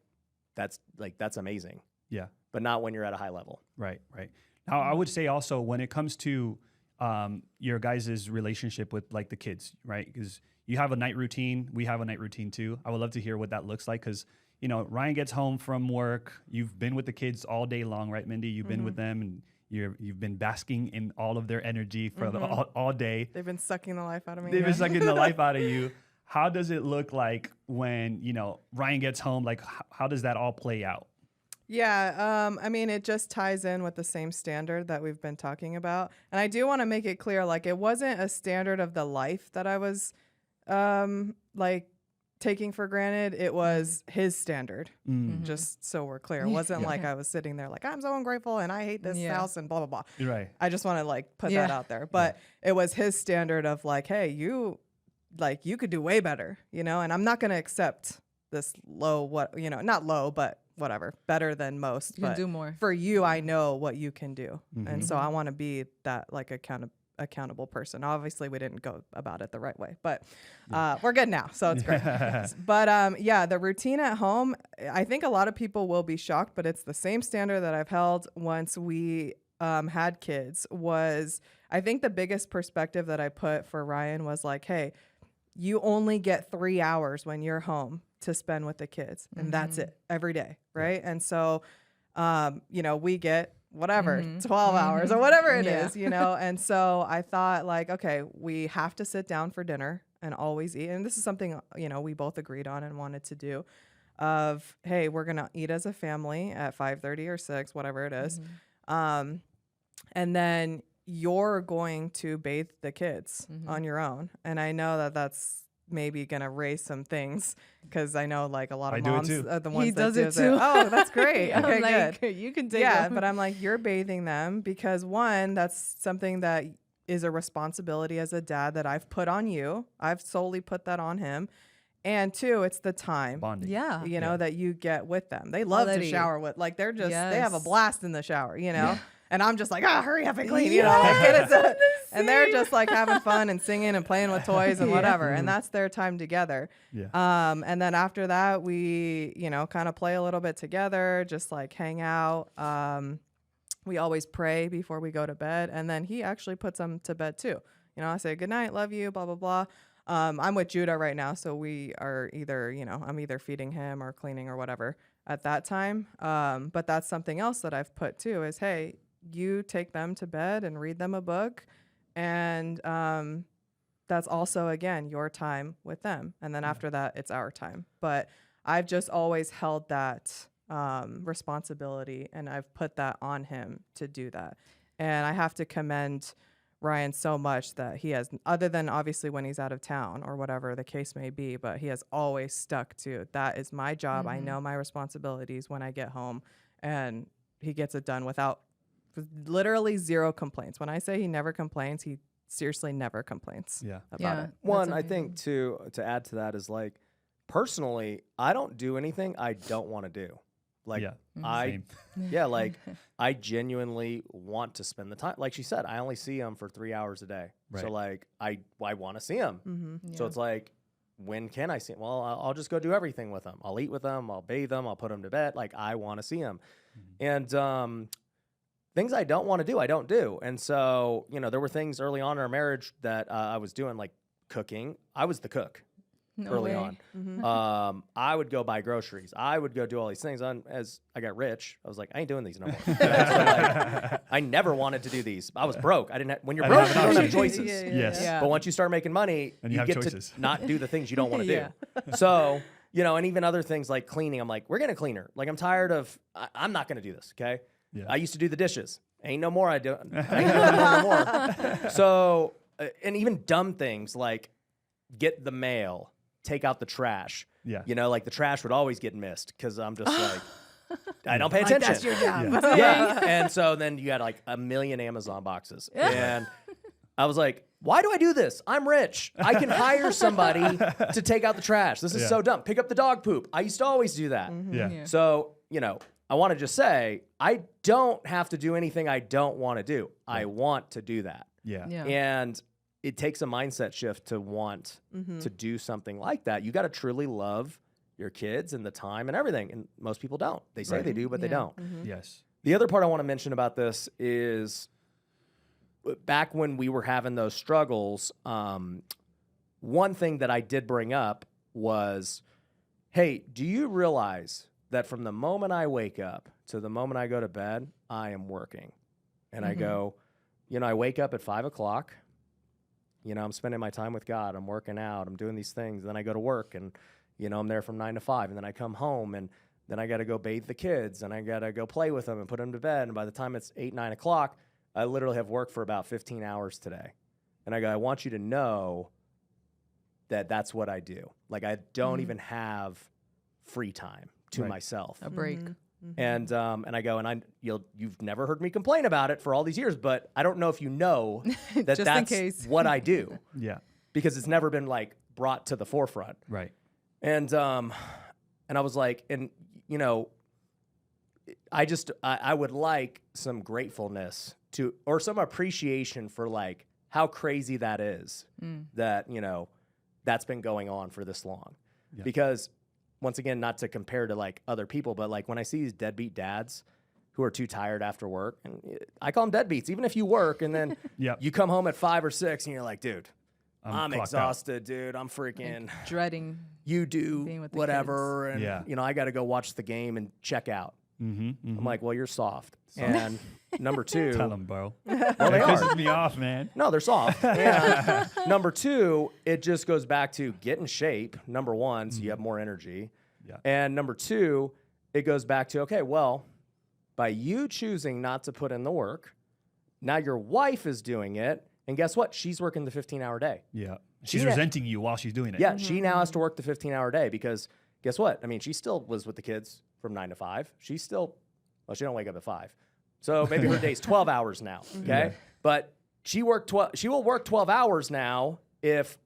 that's amazing. Yeah. But not when you're at a high level. Right. Right. Now, I would say also when it comes to your guys' relationship with like the kids, right? Because you have a night routine. We have a night routine too. I would love to hear what that looks like because, you know, Ryan gets home from work. You've been with the kids all day long, right, Mindy? You've been with them and you've been basking in all of their energy for all day. They've been sucking the life out of me. They've been sucking the life out of you. How does it look like when, you know, Ryan gets home? Like, how does that all play out? Yeah, I mean, it just ties in with the same standard that we've been talking about. And I do want to make it clear, like, it wasn't a standard of the life that I was, like, taking for granted. It was his standard, just so we're clear. It wasn't like I was sitting there like, I'm so ungrateful and I hate this house and blah, blah, blah. Right. I just want to, like, put that out there. But it was his standard of, like, hey, you could do way better, you know, and I'm not going to accept this low, not low, but whatever, better than most. You can do more. For you, I know what you can do. And so I want to be that, like, accountable person. Obviously, we didn't go about it the right way, but we're good now. So it's great. But the routine at home, I think a lot of people will be shocked, but it's the same standard that I've held once we had kids. Was, I think the biggest perspective that I put for Ryan was like, hey, you only get 3 hours when you're home to spend with the kids. And that's it every day. Right. And so, we get whatever, 12 hours or whatever it is, you know? And so I thought, like, okay, we have to sit down for dinner and always eat. And this is something, we both agreed on and wanted to do of, hey, we're going to eat as a family at 5:30 or 6, whatever it is. And then you're going to bathe the kids on your own. And I know that that's maybe gonna raise some things because I know, like, a lot of moms are the ones that does it too. Oh, that's great. Okay, like, good. You can take them. But I'm like, you're bathing them because, one, that's something that is a responsibility as a dad that I've put on you. I've solely put that on him. And 2, it's the time. Bonding. That you get with them. They love to shower with, like, they're just, they have a blast in the shower, you know? And I'm just like, hurry up and clean, you know? Like, and they're just, like, having fun and singing and playing with toys and whatever. And that's their time together. And then after that, we, kind of play a little bit together, just, like, hang out. We always pray before we go to bed. And then he actually puts them to bed, too. I say, good night, love you, blah, blah, blah. I'm with Judah right now, so we are either, I'm either feeding him or cleaning or whatever at that time. But that's something else that I've put, too, is, hey, you take them to bed and read them a book. And that's also, again, your time with them. And then after that, it's our time. But I've just always held that responsibility, and I've put that on him to do that. And I have to commend Ryan so much that he has, other than obviously when he's out of town or whatever the case may be, but he has always stuck to, that is my job. I know my responsibilities when I get home, and he gets it done without literally 0 complaints. When I say he never complains, he seriously never complains about it. One, I think to add to that is, like, personally, I don't do anything I don't want to do. Like, I genuinely want to spend the time. Like she said, I only see him for 3 hours a day. Right. So, like, I want to see him. So it's like, when can I see him? Well, I'll just go do everything with him. I'll eat with him. I'll bathe him. I'll put him to bed. Like, I want to see him. And things I don't want to do, I don't do. And so, there were things early on in our marriage that I was doing, like cooking. I was the cook early on. I would go buy groceries. I would go do all these things. As I got rich, I was like, I ain't doing these no more. So, like, I never wanted to do these. I was broke. I didn't have, when you're broke, you don't have choices. But once you start making money, and you get choices to not do the things you don't want to do. So, and even other things like cleaning, I'm like, we're getting a cleaner. Like, I'm tired of, I'm not going to do this, okay? I used to do the dishes. Ain't no more. I ain't doing them no more. So, and even dumb things like get the mail, take out the trash. Like, the trash would always get missed because I'm just like, I don't pay attention. That's your job. And so then you had like 1 million Amazon boxes. And I was like, why do I do this? I'm rich. I can hire somebody to take out the trash. This is so dumb. Pick up the dog poop. I used to always do that. So, I want to just say, I don't have to do anything I don't want to do. I want to do that. And it takes a mindset shift to want to do something like that. You got to truly love your kids and the time and everything. And most people don't. They say they do, but they don't. Yes. The other part I want to mention about this is back when we were having those struggles, one thing that I did bring up was, hey, do you realize that from the moment I wake up to the moment I go to bed, I am working? And I go, I wake up at 5 o'clock. I'm spending my time with God. I'm working out. I'm doing these things. Then I go to work and, I'm there from 9 to 5. And then I come home and then I got to go bathe the kids and I got to go play with them and put them to bed. And by the time it's 8, 9 o'clock, I literally have worked for about 15 hours today. And I go, I want you to know that that's what I do. Like, I don't even have free time to myself. A break. And I go, and you've never heard me complain about it for all these years, but I don't know if you know that Just that's in case. what I do. Yeah. Because it's never been like brought to the forefront. Right. And I was like, and I would like some gratefulness or some appreciation for like how crazy that is that, that's been going on for this long. Yeah. Because once again, not to compare to like other people, but like when I see these deadbeat dads who are too tired after work, and I call them deadbeats, even if you work and then you come home at 5 or 6 and you're like, dude, I'm exhausted, dude. I'm freaking like dreading. You do being with the whatever. kids. And, I got to go watch the game and check out. I'm like, well, you're soft. And number 2. Tell them, bro. Well, That they are. pisses me off, man. No, they're soft. And number 2, it just goes back to get in shape, number 1, so you have more energy. Yeah. And number 2, it goes back to, okay, well, by you choosing not to put in the work, now your wife is doing it. And guess what? She's working the 15-hour day. Yeah. She's resenting you while she's doing it. Yeah, she now has to work the 15-hour day because guess what? I mean, she still was with the kids from 9 to 5. She don't wake up at 5. So maybe her day's 12 hours now, okay? Yeah. But she will work 12 hours now if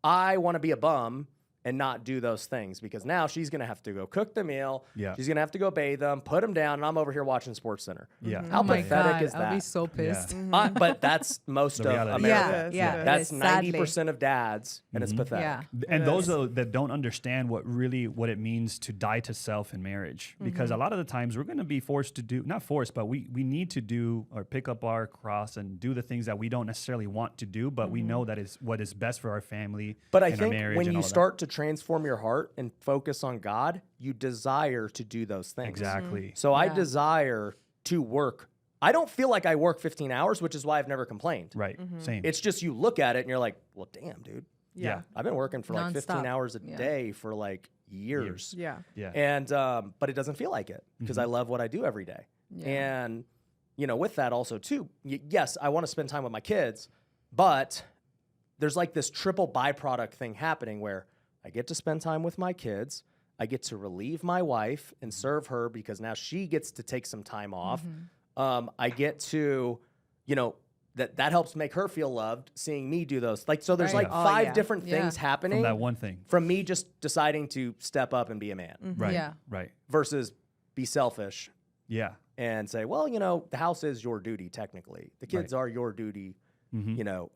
I want to be a bum and not do those things because now she's going to have to go cook the meal. Yeah. She's going to have to go bathe them, put them down, and I'm over here watching SportsCenter. Yeah. How pathetic is that? I'll be so pissed. Yeah. But that's most of America. Yeah. That's It is, 90% of dads, and it's pathetic. Yeah. And those that don't understand what it means to die to self in marriage, because a lot of the times we're going to be forced to do, not forced, but we need to do or pick up our cross and do the things that we don't necessarily want to do, but we know that is what is best for our family. But I and think our marriage when and you all start to transform your heart and focus on God, you desire to do those things. Exactly. So I desire to work. I don't feel like I work 15 hours, which is why I've never complained. Right. Same. It's just you look at it and you're like, well, damn, dude. Yeah. I've been working for like 15 Non-stop. hours a day for like years. Yeah. Yeah. And, but it doesn't feel like it because I love what I do every day. Yeah. And, with that also too, yes, I want to spend time with my kids, but there's like this triple byproduct thing happening where I get to spend time with my kids. I get to relieve my wife and serve her because now she gets to take some time off. I get to, that helps make her feel loved, seeing me do those. Like, so there's like 5 different things happening From that one thing. from me just deciding to step up and be a man Right. Yeah. Right. versus be selfish Yeah. and say, well, the house is your duty technically. The kids are your duty.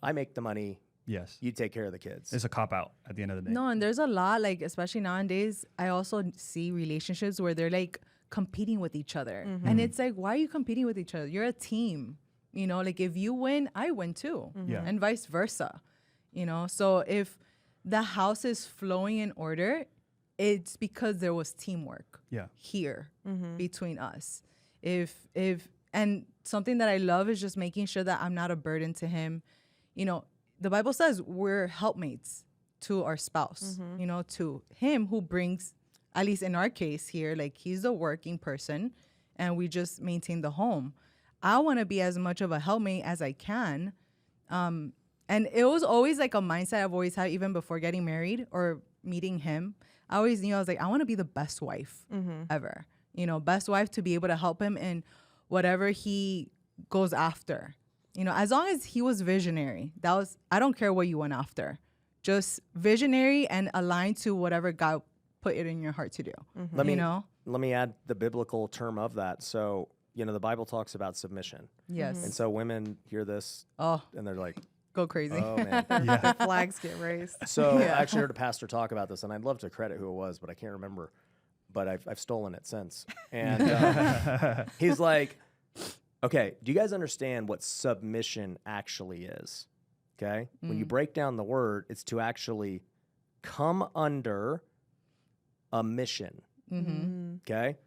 I make the money. Yes. You take care of the kids. It's a cop out at the end of the day. No, and there's a lot, like, especially nowadays, I also see relationships where they're like competing with each other. And it's like, why are you competing with each other? You're a team. Like if you win, I win too. Yeah. And vice versa. So if the house is flowing in order, it's because there was teamwork here between us. And something that I love is just making sure that I'm not a burden to him. The Bible says we're helpmates to our spouse, to him who brings, at least in our case here, like he's the working person and we just maintain the home. I want to be as much of a helpmate as I can. And it was always like a mindset I've always had even before getting married or meeting him. I always knew, I was like, I want to be the best wife ever. Best wife to be able to help him in whatever he goes after. As long as he was visionary, I don't care what you went after. Just visionary and aligned to whatever God put it in your heart to do. Let me add the biblical term of that. So, the Bible talks about submission. Yes. And so women hear this and they're like, go crazy. oh man. The flags get raised. So I actually heard a pastor talk about this and I'd love to credit who it was, but I can't remember. But I've stolen it since. And he's like, okay, do you guys understand what submission actually is? Okay. When you break down the word, it's to actually come under a mission. Okay.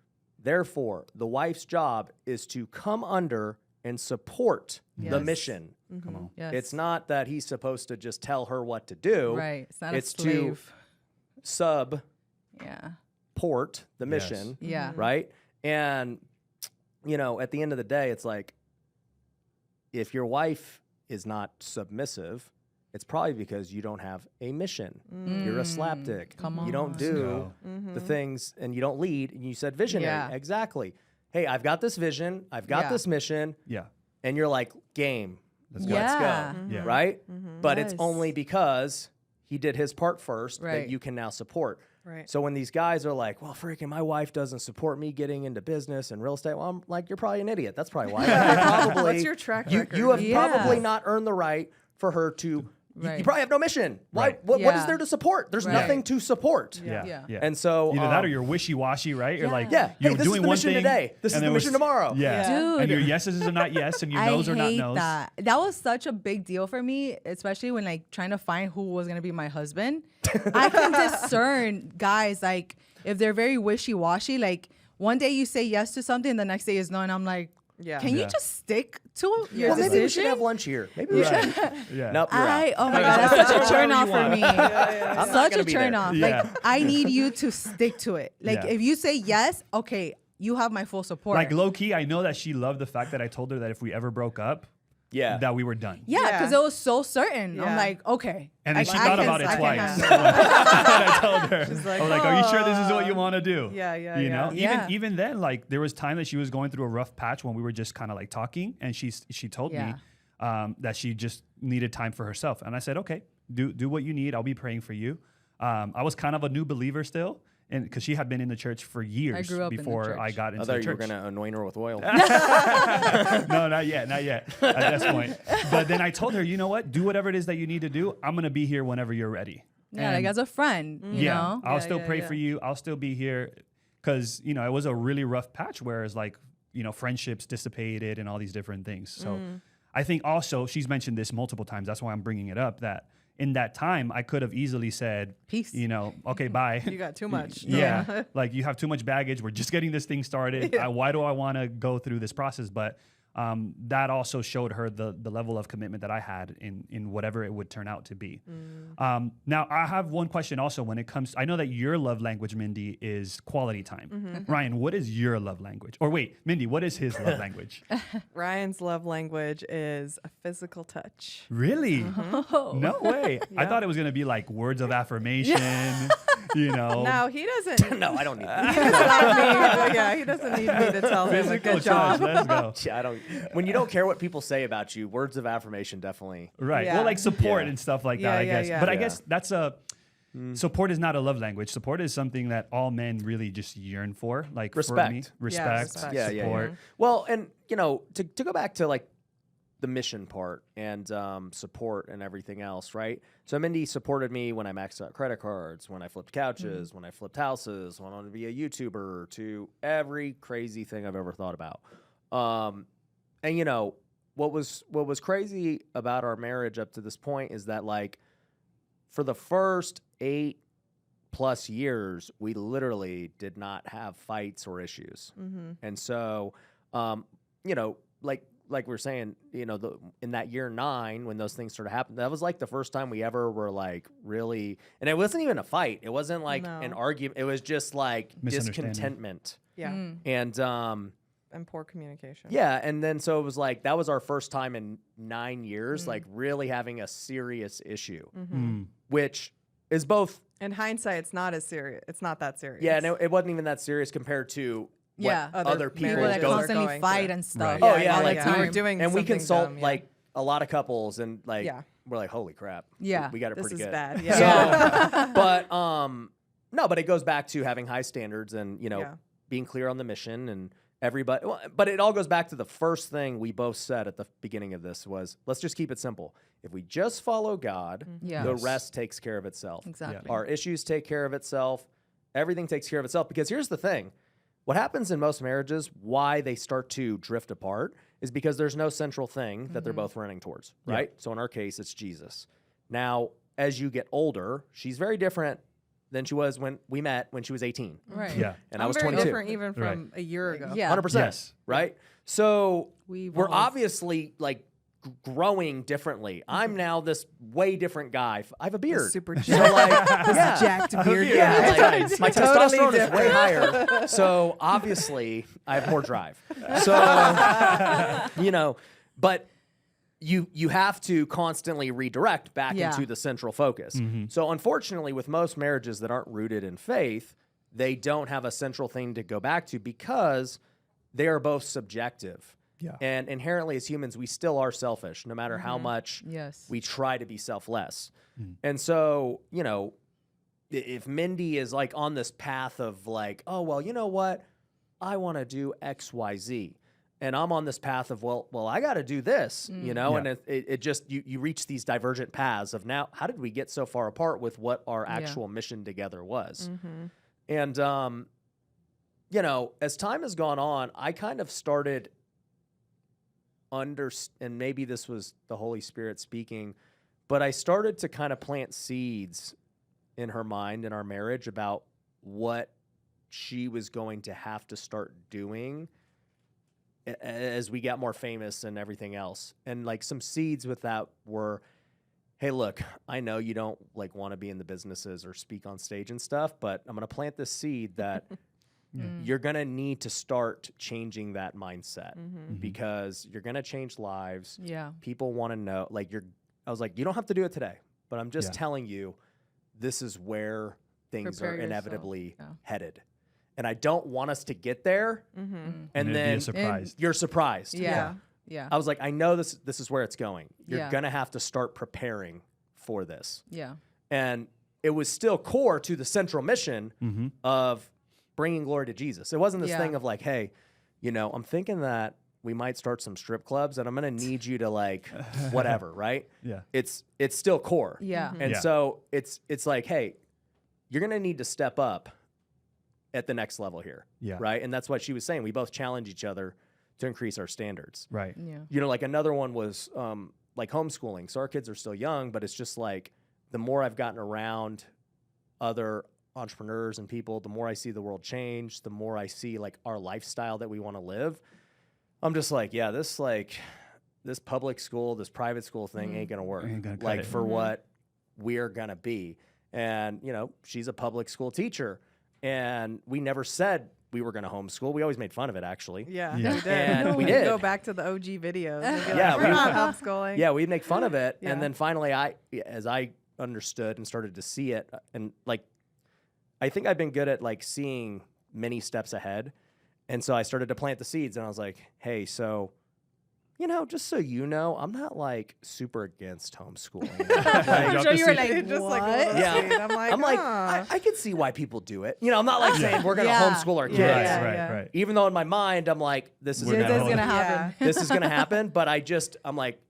Therefore, the wife's job is to come under and support the mission. Come on. Yes. It's not that he's supposed to just tell her what to do. Right. It's not It's a slave. Support Yeah. the mission. Yeah. Right. And, at the end of the day, it's like, if your wife is not submissive, it's probably because you don't have a mission. You're a slapdick. Come You don't on. do the things, and you don't lead. And you said visionary. Yeah. Exactly. Hey, I've got this vision. I've got Yeah. this mission. Yeah. And you're like, game. Let's go. Let's Yeah. go. Yeah. Right? But it's Yes. only because he did his part first that Right. you can now support. Right. So when these guys are like, well, freaking my wife doesn't support me getting into business and real estate, well, I'm like, you're probably an idiot. That's probably why. Like, they probably, What's your track record? You have Yeah. probably not earned the right for her to, you Right. probably have no mission. Why? Right. What is Yeah. there to support? There's Right. nothing to support. Yeah. Yeah. Yeah. And so either that or you're wishy-washy, right? You're like, Yeah. you're Hey, this doing is the one mission thing today. This is and the then mission tomorrow. Yeah. Dude. And your yeses are not yes, and your no's I are not hate no's. that. That was such a big deal for me, especially when like trying to find who was gonna be my husband. I can discern guys like if they're very wishy-washy. Like one day you say yes to something, and the next day is no, and I'm like, Yeah. can you Yeah. just stick to your Well, maybe we should decision? have lunch here. Maybe we should. Yeah. Nope, you're out. Oh my god, that's such a Whatever turn off you for want. me. I'm not Such gonna a be turn there. off. Yeah. Like I need you to stick to it. Like Yeah. if you say yes, okay, you have my full support. Like low key, I know that she loved the fact that I told her that if we ever broke up, Yeah. that we were done. yeah, because Yeah. it was so certain. Yeah. I'm like, okay. And then I- she I thought can- about it I can twice. handle when it. I told her, like, I was like, "Are you sure this is what you want to do?" Yeah, yeah, You know, yeah. Yeah. even then, like there was time that she was going through a rough patch when we were just kind of like talking, and she told me that she just needed time for herself, and I said, "Okay, do what you need. I'll be praying for you." I was kind of a new believer still, and because she had been in the church for years grew up in the before I church. got I into thought the you were church. going to anoint her with oil. No, not yet at this point. But then I told her, you know what? Do whatever it is that you need to do. I'm gonna be here whenever you're ready. Yeah, like as a friend, you know? I'll Yeah, still yeah, pray yeah. for you. I'll still be here because it was a really rough patch where it's like friendships dissipated and all these different things. So I think also she's mentioned this multiple times. That's why I'm bringing it up. That in that time I could have easily said, Peace. Okay, bye. You got too much. Yeah, like you have too much baggage. We're just getting this thing started. Why do I want to go through this process? But that also showed her the level of commitment that I had in whatever it would turn out to be. Now, I have one question also when it comes, I know that your love language, Mindy, is quality time. Ryan, what is your love language? Or wait, Mindy, what is his love language? Ryan's love language is a physical touch. Really? No way. I thought it was going to be like words of affirmation, No, he doesn't. No, I don't need He that. doesn't need, yeah, he doesn't need me to tell him a Physical good touch. job. Let's go. Yeah, I don't. When you don't care what people say about you, words of affirmation definitely. Right. Yeah. Well, like support Yeah. and stuff like Yeah, that, I yeah, guess. yeah. But I Yeah. guess that's support is not a love language. Support is something that all men really just yearn for. Like for me, Respect. respect, respect. Yeah, yeah, support. yeah. Well, and to go back to like the mission part and support and everything else, right? So Mindy supported me when I maxed out credit cards, when I flipped couches, when I flipped houses, when I wanted to be a YouTuber, to every crazy thing I've ever thought about. And what was crazy about our marriage up to this point is that like for the first 8+ years, we literally did not have fights or issues. And so, like we were saying, in that year 9, when those things started happening, that was like the first time we ever were like really, and it wasn't even a fight. It wasn't like an argument. It was just like Misunderstanding. discontentment. Yeah, And and poor communication. yeah, and then so it was like that was our first time in 9 years, like really having a serious issue, which is both. In hindsight, it's not as serious. It's not that serious. Yeah, no, it wasn't even that serious compared to Yeah. what other people People that go constantly going fight through. and stuff. Right. Oh, yeah, all like, the we were time. doing and we something consult dumb, like a lot of couples, and like Yeah. we're like, holy crap, Yeah. we got it This pretty is good. bad. So, Yeah. but no, but it goes back to having high standards and Yeah. being clear on the mission and everybody. Well, but it all goes back to the first thing we both said at the beginning of this was, let's just keep it simple. If we just follow God, Yeah. the Yes. rest takes care of itself. Exactly. Our issues take care of itself. Everything takes care of itself. Because here's the thing. What happens in most marriages, why they start to drift apart, is because there's no central thing that they're both running towards, right? So in our case, it's Jesus. Now, as you get older, she's very different than she was when we met when she was 18. Right. Yeah. And I was very 22. different even from a year ago. Yeah. 100%. Yes. Right? So We've we're always- obviously like growing differently. I'm now this way different guy. I have a beard. Super So jacked. like, yeah. jacked beard. Yeah, guy. like, my Totally testosterone is way different. higher. So obviously, I have more drive. So, but you have to constantly redirect back Yeah. into the central focus. So unfortunately, with most marriages that aren't rooted in faith, they don't have a central thing to go back to because they are both subjective. Yeah. And inherently, as humans, we still are selfish, no matter how much Yes. we try to be selfless. And so, if Mindy is like on this path of like, oh, well, you know what? I want to do X, Y, Z. And I'm on this path of, well, I got to do this, and it just, you reach these divergent paths of now, how did we get so far apart with what our actual mission together was? And, as time has gone on, I kind of started and maybe this was the Holy Spirit speaking, but I started to kind of plant seeds in her mind in our marriage about what she was going to have to start doing as we got more famous and everything else. And like some seeds with that were, hey, look, I know you don't like want to be in the businesses or speak on stage and stuff, but I'm going to plant this seed that you're going to need to start changing that mindset because you're going to change lives. Yeah. People want to know, I was like, you don't have to do it today, but I'm just telling you, this is where things Prepare are yourself. inevitably Yeah. headed. And I don't want us to get there. And And it'd be then a surprise. you're surprised. Yeah. Yeah. I was like, I know this is where it's going. You're Yeah. going to have to start preparing for this. Yeah. And it was still core to the central mission of bringing glory to Jesus. It wasn't this Yeah. thing of like, hey, I'm thinking that we might start some strip clubs and I'm going to need you to like whatever, right? Yeah. It's still core. Yeah. And Yeah. so it's like, hey, you're going to need to step up at the next level here. Yeah. Right? And that's what she was saying. We both challenge each other to increase our standards. Right. Yeah. Like another one was like homeschooling. So our kids are still young, but it's just like the more I've gotten around other entrepreneurs and people, the more I see the world change, the more I see like our lifestyle that we want to live. I'm just like, yeah, this public school, this private school thing ain't gonna work. Ain't gonna cut Like it. for what we're gonna be. And she's a public school teacher, and we never said we were gonna homeschool. We always made fun of it, actually. Yeah, Yeah. we did. And we did. Go back to the OG videos. And be Yeah, like, we- we're not homeschooling. Yeah, we'd make fun of it, Yeah. and then finally, as I understood and started to see it, and like, I think I've been good at like seeing many steps ahead, and so I started to plant the seeds, and I was like, hey, so, just so you know, I'm not like super against homeschooling. I'm sure you were like, Just like a what? little Yeah. seed. I'm like, I'm like, huh. I can see why people do it. I'm not like saying we're gonna Yeah. homeschool our kids. Yeah, Right. yeah, Right. yeah. Right. Even though in my mind I'm like, this is We're This gonna is hold gonna it. happen. this is gonna happen, but I'm like,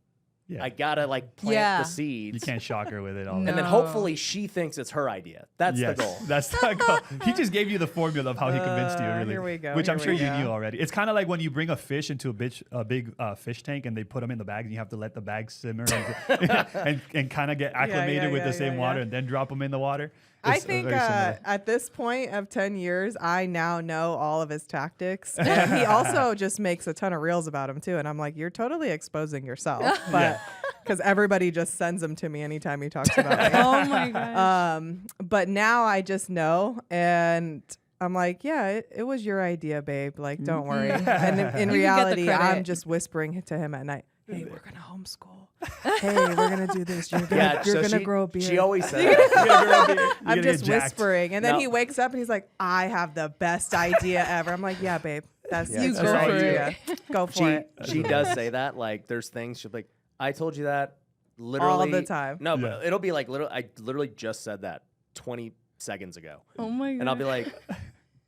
Yeah. I gotta like plant Yeah. the seeds. You can't shock her with it all. And then No. hopefully she thinks it's her idea. That's Yes, the goal. That's the goal. He just gave you the formula of how he convinced you, really. Here we go, Which I'm here sure we you go. knew already. It's kind of like when you bring a fish into a big fish tank and they put them in the bag and you have to let the bag simmer and kind of get acclimated with the same water and then drop them in the water. I It's, think very similar. at this point of 10 years, I now know all of his tactics. And he also just makes a ton of reels about him, too. And I'm like, you're totally exposing yourself. But because everybody just sends them to me anytime he talks about me. Oh my gosh. But now I just know. And I'm like, yeah, it was your idea, babe. Like, don't worry. And in the reality, credit. I'm just whispering to him at night, hey, we're going to homeschool. Hey, we're going to do this. You're going to grow a beard. She always said that. I'm just jacked. whispering. And then No. he wakes up and he's like, I have the best idea ever. I'm like, yeah, babe. That's Yeah, you that's go her for idea. it. Go for it. She does say that. Like, there's things she'll be like, I told you that literally. the time. No, Yeah. but it'll be like, I literally just said that 20 seconds ago. Oh my god. And I'll be like,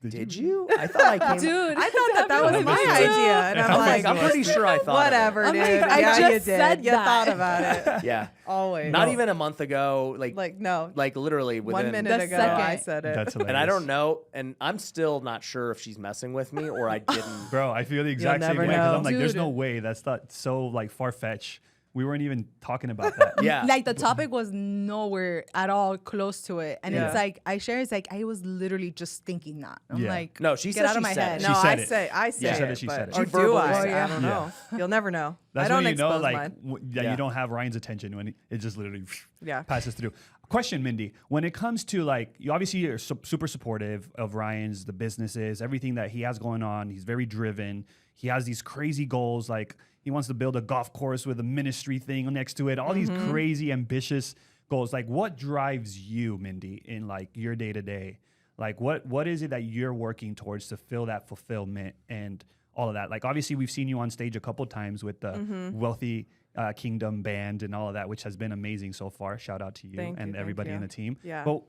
did you? I thought I came. Dude, I thought that was my idea, and I'm like, I'm pretty sure I thought. whatever, Of dude. it. I Yeah, just you did. said You that. thought about it. Yeah. Always. Not even a month ago. No. Like literally within 1 minute The ago, second. I said it. That's hilarious. And I don't know, and I'm still not sure if she's messing with me or I didn't. Bro, I feel the exact same never way. 'Cause know. I'm like, there's Dude. no way. That's not so like far-fetched. We weren't even talking about that. Yeah. Like the topic was nowhere at all close to it. And Yeah. it's like, I share, it's like, I was literally just thinking that. I'm Yeah. like, No, she get said out of she my said head. it. No, She said I it. say Yeah. it. She said it, she but- said it. Or She do I? verbalized it. I don't know. You'll never know. That's I don't when you know, expose like, mine. that Yeah. you don't have Ryan's attention when it just literally Yeah. passes through. Question, Mindy. When it comes to like, you obviously are super supportive of Ryan's, the businesses, everything that he has going on. He's very driven. He has these crazy goals. Like he wants to build a golf course with a ministry thing next to it. All these crazy, ambitious goals. Like what drives you, Mindy, in like your day to day? Like what is it that you're working towards to feel that fulfillment and all of that? Like obviously we've seen you on stage a couple times with the Wealthy Kingdom band and all of that, which has been amazing so far. Shout out to you Thank and you, everybody thank in you. the team. Yeah. But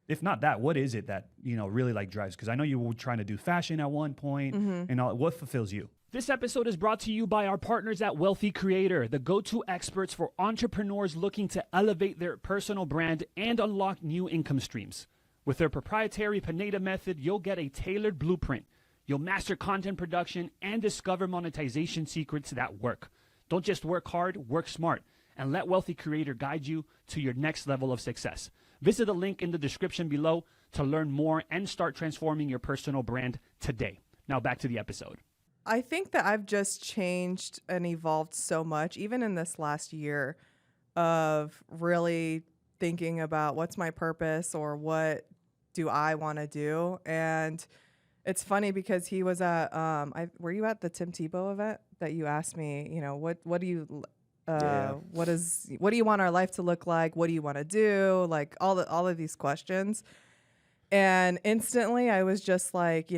if not that, what is it that, really like drives? Because I know you were trying to do fashion at one point and all, what fulfills you? This episode is brought to you by our partners at Wealthy Creator, the go-to experts for entrepreneurs looking to elevate their personal brand and unlock new income streams. With their proprietary Pineda method, you'll get a tailored blueprint. You'll master content production and discover monetization secrets that work. Don't just work hard, work smart, and let Wealthy Creator guide you to your next level of success. Visit the link in the description below to learn more and start transforming your personal brand today. Now back to the episode. I think that I've just changed and evolved so much, even in this last year, of really thinking about what's my purpose or what do I want to do. And it's funny because he was at, were you at the Tim Tebow event that you asked me, what do you, what do you want our life to look like? What do you want to do? Like all of these questions. And instantly I was just like,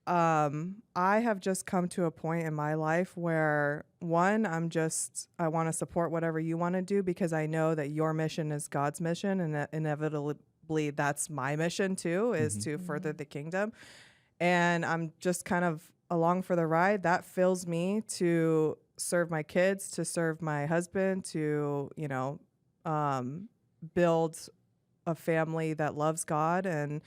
I have just come to a point in my life where one, I want to support whatever you want to do because I know that your mission is God's mission, and that inevitably that's my mission too, is to further the kingdom. And I'm just kind of along for the ride. That fills me to serve my kids, to serve my husband, to, build a family that loves God and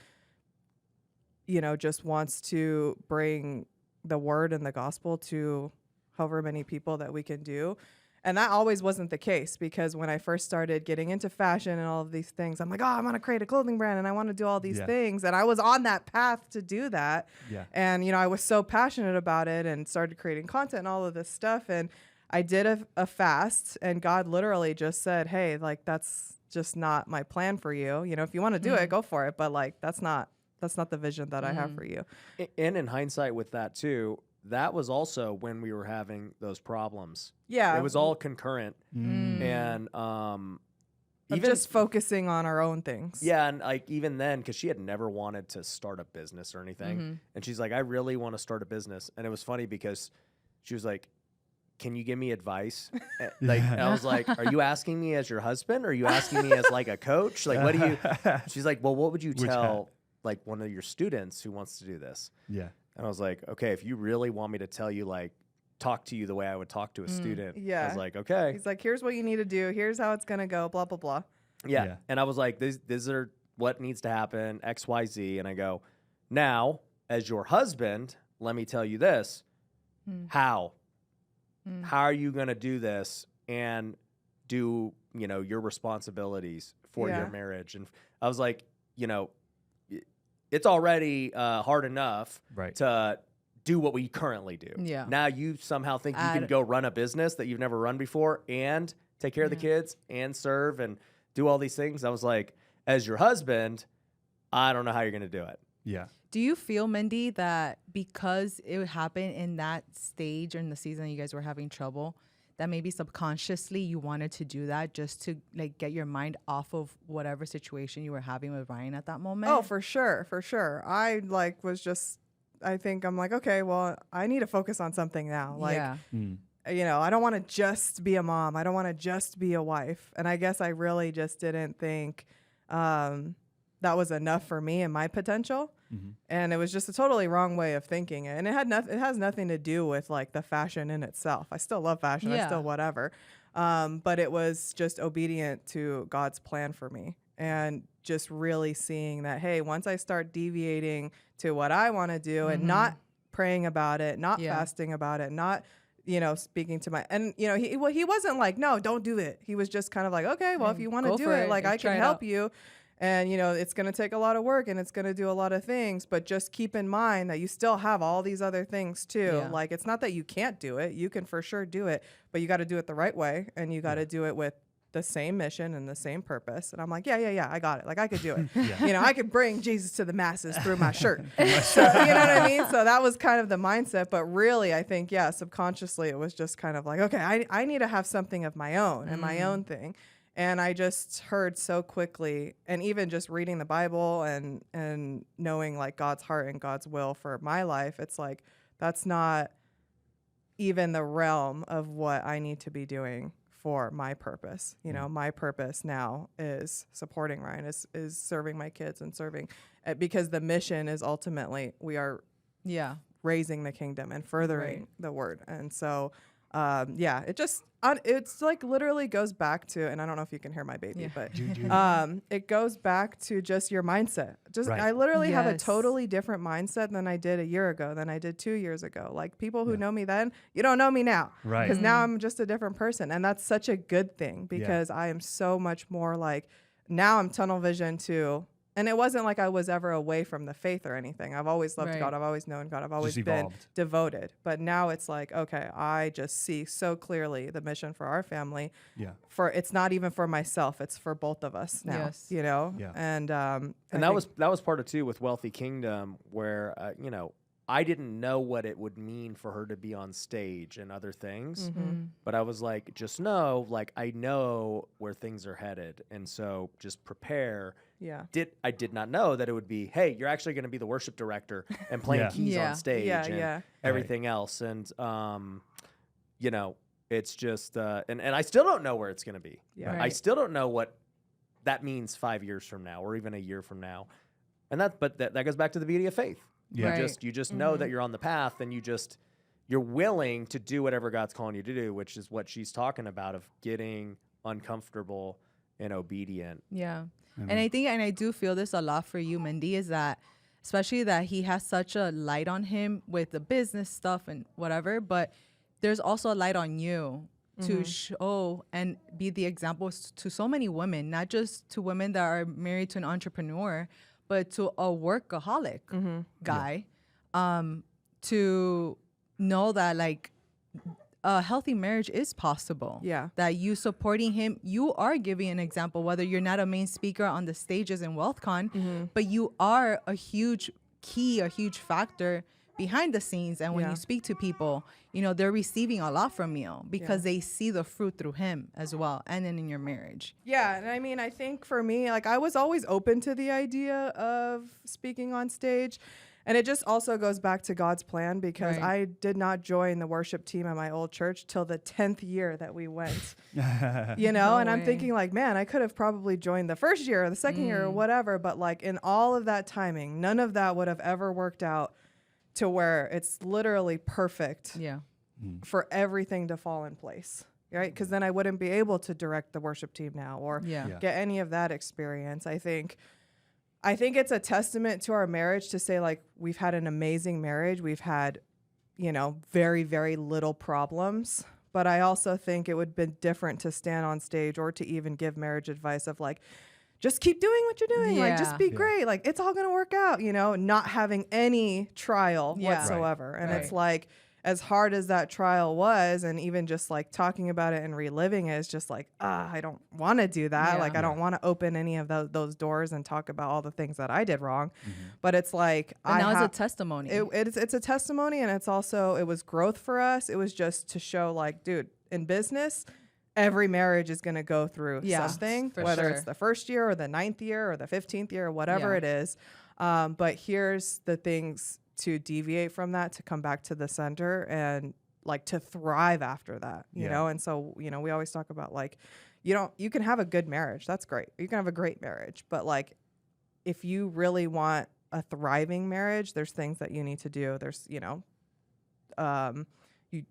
just wants to bring the word and the gospel to however many people that we can do. And that always wasn't the case, because when I first started getting into fashion and all of these things, I'm like, I want to create a clothing brand and I want to do all these things. And I was on that path to do that. Yeah. And, I was so passionate about it and started creating content and all of this stuff. And I did a fast, and God literally just said, hey, like, that's just not my plan for you. If you want to do it, go for it. But like, that's not the vision that I have for you. And in hindsight with that too, that was also when we were having those problems. Yeah. It was all concurrent. And Even just focusing on our own things. Yeah, and like even then, because she had never wanted to start a business or anything. And she's like, I really want to start a business. And it was funny because she was like, can you give me advice? And I was like, are you asking me as your husband? Or are you asking me as like a coach? Like, what do you, she's like, well, what would you tell like one of your students who wants to do this? Yeah. And I was like, okay, if you really want me to tell you, like, talk to you the way I would talk to a student. Yeah. I was like, okay. He's like, here's what you need to do. Here's how it's going to go, blah, blah, blah. Yeah. And I was like, these are what needs to happen, X, Y, Z. And I go, now, as your husband, let me tell you this. How? How are you going to do this and do, your responsibilities for your marriage? And I was like, it's already hard enough to do what we currently do. Yeah. Now you somehow think you can go run a business that you've never run before and take care of the kids and serve and do all these things. I was like, as your husband, I don't know how you're going to do it. Yeah. Do you feel, Mindy, that because it happened in that stage or in the season you guys were having trouble, that maybe subconsciously you wanted to do that just to like get your mind off of whatever situation you were having with Ryan at that moment? Oh, for sure. For sure. I I'm like, okay, well, I need to focus on something now. Like, I don't want to just be a mom. I don't want to just be a wife. And I guess I really just didn't think that was enough for me and my potential. And it was just a totally wrong way of thinking. And it has nothing to do with like the fashion in itself. I still love fashion. I still whatever. But it was just obedient to God's plan for me. And just really seeing that, hey, once I start deviating to what I want to do and not praying about it, not fasting about it, not, speaking to and, he wasn't like, no, don't do it. He was just kind of like, okay, well, if you want to do it, like I can help you. And, it's going to take a lot of work and it's going to do a lot of things. But just keep in mind that you still have all these other things, too. Yeah. Like, it's not that you can't do it. You can for sure do it. But you got to do it the right way. And you got to do it with the same mission and the same purpose. And I'm like, yeah, I got it. Like, I could do it. I could bring Jesus to the masses through my shirt. So, you know what I mean? So that was kind of the mindset. But really, I think, subconsciously, it was just kind of like, okay, I need to have something of my own and my own thing. And I just heard so quickly, and even just reading the Bible and knowing like God's heart and God's will for my life, it's like, that's not even the realm of what I need to be doing for my purpose. My purpose now is supporting Ryan, is serving my kids and serving, because the mission is ultimately we are raising the kingdom and furthering the word. And so it just it's like literally goes back to, and I don't know if you can hear my baby, but it goes back to just your mindset. I literally have a totally different mindset than I did a year ago, than I did 2 years ago. Like, people who know me then, you don't know me now, because now I'm just a different person, and that's such a good thing, because I am so much more like, now I'm tunnel vision to. And it wasn't like I was ever away from the faith or anything. I've always loved God. I've always known God. I've always been devoted. But now it's like, okay, I just see so clearly the mission for our family. Yeah. It's not even for myself. It's for both of us now. Yes. Yeah. And that was part of too with Wealthy Kingdom, where I didn't know what it would mean for her to be on stage and other things, but I was like, just know, like, I know where things are headed, and so just prepare. Yeah. I did not know that it would be, hey, you're actually going to be the worship director and playing keys on stage and everything else. And, it's just, and I still don't know where it's going to be. Yeah. Right. I still don't know what that means 5 years from now or even a year from now. And that goes back to the beauty of faith. Yeah. You just know that you're on the path, and you're willing to do whatever God's calling you to do, which is what she's talking about, of getting uncomfortable and obedient. Yeah. And I do feel this a lot for you, Mindy, is that especially that he has such a light on him with the business stuff and whatever, but there's also a light on you to show and be the example to so many women, not just to women that are married to an entrepreneur, but to a workaholic guy, to know that like a healthy marriage is possible. Yeah. That you supporting him, you are giving an example, whether you're not a main speaker on the stages in WealthCon, but you are a huge key, a huge factor behind the scenes. And when you speak to people, they're receiving a lot from you because they see the fruit through him as well. And then in your marriage. Yeah. And I mean, I think for me, like, I was always open to the idea of speaking on stage. And it just also goes back to God's plan, because I did not join the worship team at my old church till the 10th year that we went, I'm thinking like, man, I could have probably joined the first year or the second year or whatever. But like, in all of that timing, none of that would have ever worked out to where it's literally perfect for everything to fall in place. Right. Because then I wouldn't be able to direct the worship team now or get any of that experience. I think it's a testament to our marriage to say, like, we've had an amazing marriage. We've had, very, very little problems. But I also think it would have been different to stand on stage or to even give marriage advice of like, just keep doing what you're doing. Like, just be great. Like, it's all going to work out, not having any trial whatsoever. Right. And it's like, as hard as that trial was, and even just like talking about it and reliving it, is just like, I don't want to do that. Like, I don't want to open any of those doors and talk about all the things that I did wrong. But it's like, now it's a testimony. It's a testimony, and it was growth for us. It was just to show, like, dude, in business, every marriage is going to go through something, whether it's the first year or the 9th year or the 15th year or whatever it is. But here's the things to deviate from that, to come back to the center and like to thrive after that, you know? And so, we always talk about like, you can have a good marriage. That's great. You can have a great marriage, but like, if you really want a thriving marriage, there's things that you need to do. There's,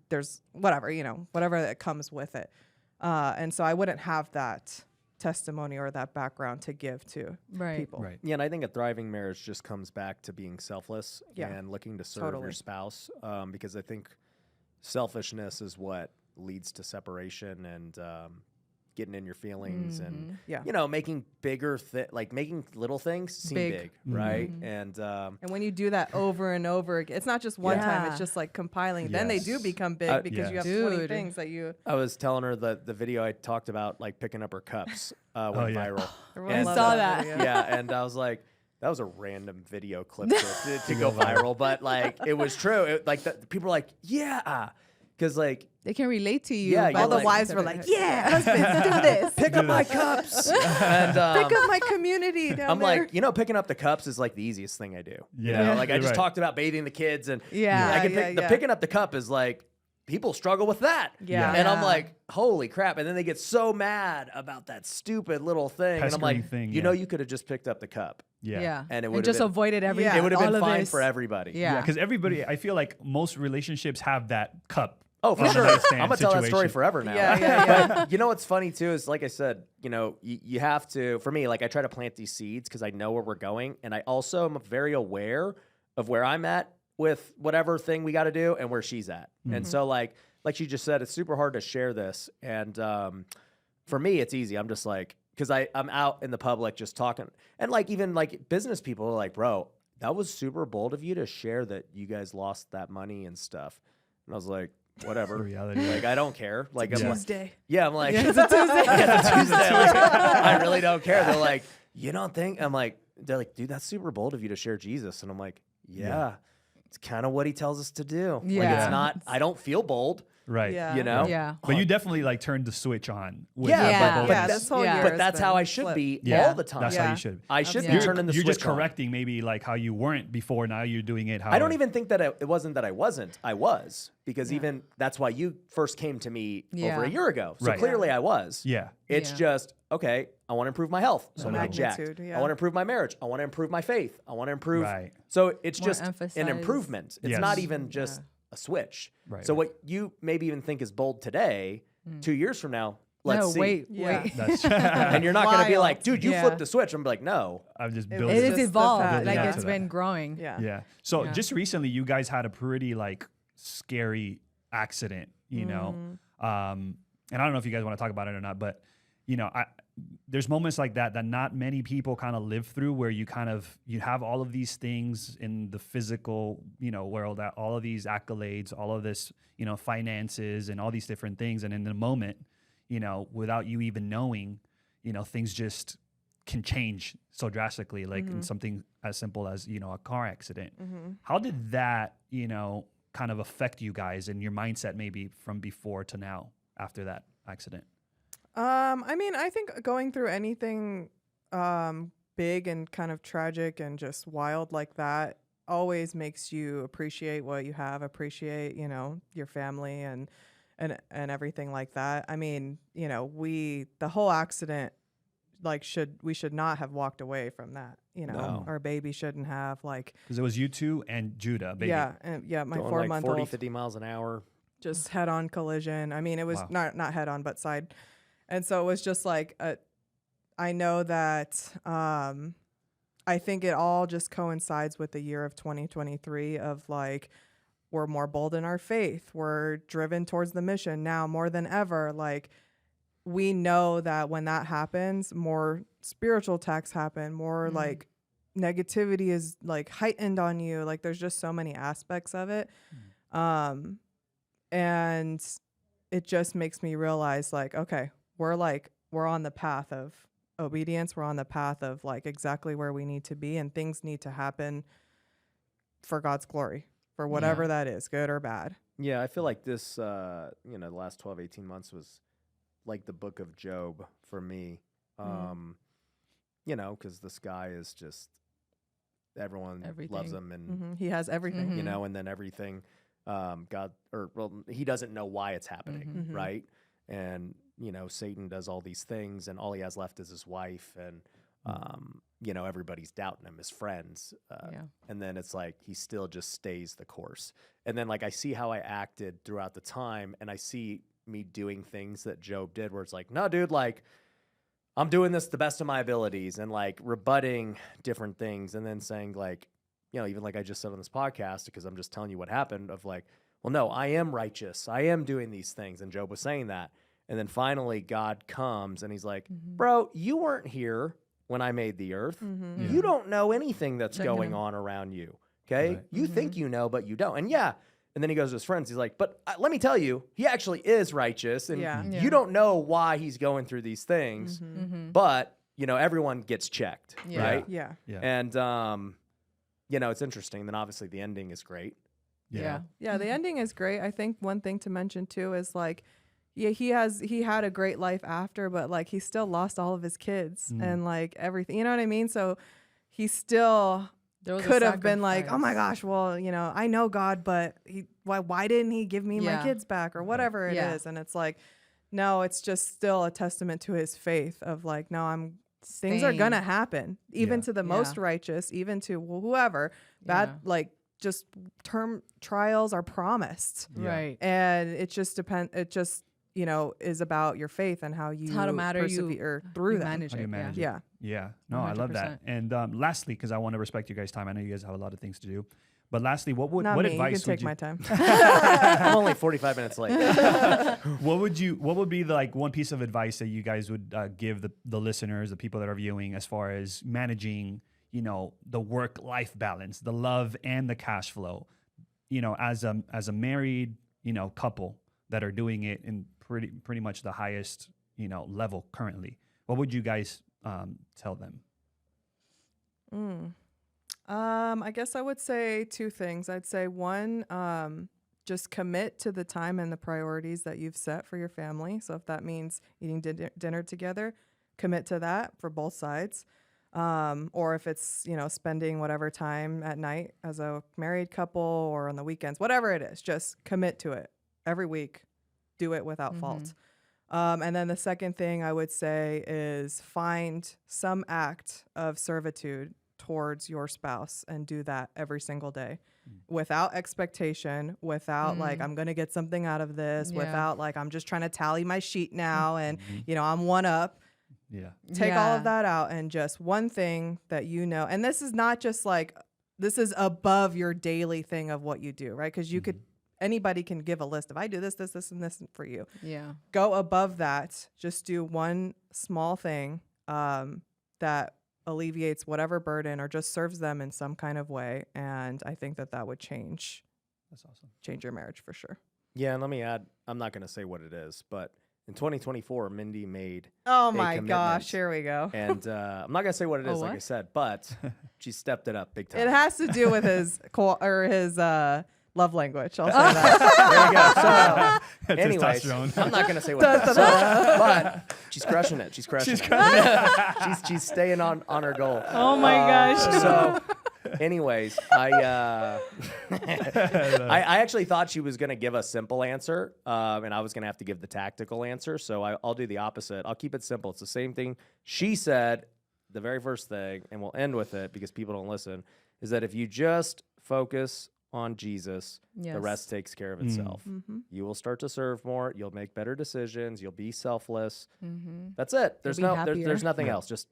there's whatever, whatever that comes with it. And so I wouldn't have that testimony or that background to give to people. Right. Yeah, and I think a thriving marriage just comes back to being selfless and looking to serve your spouse, because I think selfishness is what leads to separation and getting in your feelings and making bigger making little things seem big, right? And when you do that over and over again, it's not just one time, it's just like compiling. Then they do become big because you have 20 things that you... I was telling her that the video I talked about, like picking up her cups went viral. I saw that. Yeah, and I was like, that was a random video clip to go viral, but like it was true. People were like, yeah, because like they can relate to you. Yeah, all the wives were like, yeah, husbands, do this. Pick up my cups. And pick up my community down I'm there. like, picking up the cups is like the easiest thing I do. Yeah. Like I just talked about bathing the kids, and the picking up the cup is like, people struggle with that. Yeah. And I'm like, holy crap. And then they get so mad about that stupid little thing. And I'm like, you could have just picked up the cup. Yeah. And it would just avoided everything. It would have been fine for everybody. Yeah. Because everybody, I feel like most relationships have that cup. Oh, for sure. I'm going to tell that story forever now. Yeah. But you know what's funny too is, like I said, you have to, for me, like I try to plant these seeds because I know where we're going. And I also am very aware of where I'm at with whatever thing we got to do and where she's at. Mm-hmm. And so like she just said, it's super hard to share this. And for me, it's easy. I'm just like, because I'm out in the public just talking. And like even like business people are like, bro, that was super bold of you to share that you guys lost that money and stuff. And I was like, whatever. Reality. Like, I don't care. Like, it's I'm Tuesday. Like, yeah, I'm like, it's a Tuesday. It's a Tuesday. Like, I really don't care. They're like, you don't think? I'm like, they're like, dude, that's super bold of you to share Jesus. And I'm like, yeah. It's kind of what he tells us to do. Yeah. Like, it's not, I don't feel bold. Right. Yeah. Yeah. But you definitely like turned the switch on. This whole year but has that's been how I should flipped. be all the time. That's how you should. I should be turning the switch on. You're just correcting maybe like how you weren't before. Now you're doing it. How I don't even think that it wasn't that I wasn't. I was. Because even that's why you first came to me over a year ago. So clearly I was. Yeah. It's just, okay, I want to improve my health. So I'm going to get jacked. Magnitude, I want to improve my marriage. I want to improve my faith. I want to improve. Right. So it's More just an emphasize. improvement. It's not even just a switch. Right. So what you maybe even think is bold today, 2 years from now, let's see. Wait. That's And you're not going to be Wild. like, dude, you flipped the switch. I'm like, no. I've just It built It was is just evolved. the path. Like Yeah. it's been growing. Yeah. So just recently, you guys had a pretty like scary accident, and I don't know if you guys want to talk about it or not, but there's moments like that not many people kind of live through, where you have all of these things in the physical, world, all of these accolades, all of this, finances and all these different things. And in the moment, without you even knowing, things just can change so drastically, like in something as simple as, a car accident. How did that, kind of affect you guys and your mindset maybe from before to now after that accident? I mean, I think going through anything big and kind of tragic and just wild like that always makes you appreciate what you have, appreciate, your family and everything like that. I mean, the whole accident, like we should not have walked away from that. No. Our baby shouldn't have, like, because it was you two and Judah, baby. Yeah, my Going 4-month-old 40, 50 miles an hour. just head-on collision. I mean, it was not head-on, but side. And so it was just like, I know that I think it all just coincides with the year of 2023 of like, we're more bold in our faith. We're driven towards the mission now more than ever. Like, we know that when that happens, more spiritual attacks happen, more like negativity is like heightened on you. Like, there's just so many aspects of it. And it just makes me realize, like, okay, we're on the path of obedience. We're on the path of like exactly where we need to be, and things need to happen for God's glory, for whatever that is, good or bad. Yeah, I feel like this, the last 12, 18 months was like the book of Job for me. Because this guy is just, everyone loves him and, He has everything. and then everything, he doesn't know why it's happening, right? And, Satan does all these things and all he has left is his wife. And You know, everybody's doubting him, his friends. And then it's like he still just stays the course. And then like I see how I acted throughout the time, and I see me doing things that Job did where it's like, no, dude, like I'm doing this the best of my abilities, and like rebutting different things, and then saying like, you know, even like I just said on this podcast, because I'm just telling you what happened, of like, well, no, I am righteous. I am doing these things. And Job was saying that. And then finally God comes and he's like, bro, you weren't here when I made the earth. You don't know anything that's going on around you. Okay. Right. You think you know, but you don't. And and then he goes to his friends. He's like, but let me tell you, he actually is righteous. And you don't know why he's going through these things, but you know, everyone gets checked. Right. Yeah. And, you know, it's interesting. Then obviously the ending is great. Yeah. The ending is great. I think one thing to mention too is like, he had a great life after, but like he still lost all of his kids and like everything, you know what I mean? So he still could have been like, oh my gosh, well, you know, I know God, but why didn't he give me my kids back or whatever it is? And it's like, no, it's just still a testament to his faith of like, no, things are gonna happen, even to the most righteous, even to whoever. Bad, like just term trials are promised, right? And it just depends. It just, you know, is about your faith and how you persevere through that. Manage it. Yeah. No, 100%. I love that. And lastly, because I want to respect you guys' time, I know you guys have a lot of things to do. But lastly, what advice you can take my time. I'm only 45 minutes late. What would be the, like one piece of advice that you guys would give the listeners, the people that are viewing, as far as managing, you know, the work-life balance, the love and the cash flow, you know, as a married, you know, couple that are doing it in pretty much the highest, you know, level currently? What would you guys tell them? I guess I would say two things. I'd say one, just commit to the time and the priorities that you've set for your family. So if that means eating dinner together, commit to that for both sides. Or if it's, you know, spending whatever time at night as a married couple or on the weekends, whatever it is, just commit to it every week. Do it without fault. And then the second thing I would say is find some act of servitude towards your spouse and do that every single day without expectation, without like, I'm going to get something out of this, without like, I'm just trying to tally my sheet now and, you know, I'm one up. Take all of that out and just one thing that you know. And this is not just like, this is above your daily thing of what you do, right? Because you could, anybody can give a list of, I do this, this, this, and this for you. Go above that. Just do one small thing that alleviates whatever burden or just serves them in some kind of way. And I think that would change. That's awesome. Change your marriage for sure. Yeah, and let me add, I'm not going to say what it is, but in 2024, Mindy made Oh my gosh, here we go. And I'm not going to say what it is, like I said, but she stepped it up big time. It has to do with his love language. I'll say that. There you go. So, anyways, I'm not going to say what it is. But she's crushing it. She's staying on her goal. Oh my gosh. So, anyways, I actually thought she was going to give a simple answer, and I was going to have to give the tactical answer. So I'll do the opposite. I'll keep it simple. It's the same thing she said, the very first thing, and we'll end with it because people don't listen, is that if you just focus on Jesus, the rest takes care of itself. You will start to serve more. You'll make better decisions. You'll be selfless. That's it. There's nothing else. Just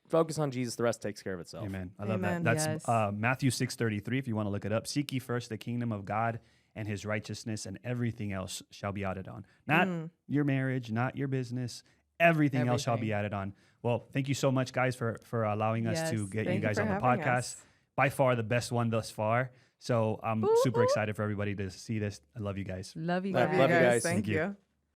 focus on Jesus. The rest takes care of itself. Amen. I love that. That's Matthew 6:33. If you want to look it up, seek ye first the kingdom of God and his righteousness, and everything else shall be added on. Not your marriage, not your business. Everything else shall be added on. Well, thank you so much, guys, for allowing us to get you guys on the podcast. By far the best one thus far. So I'm super excited for everybody to see this. I love you guys. Love you guys. Thank you.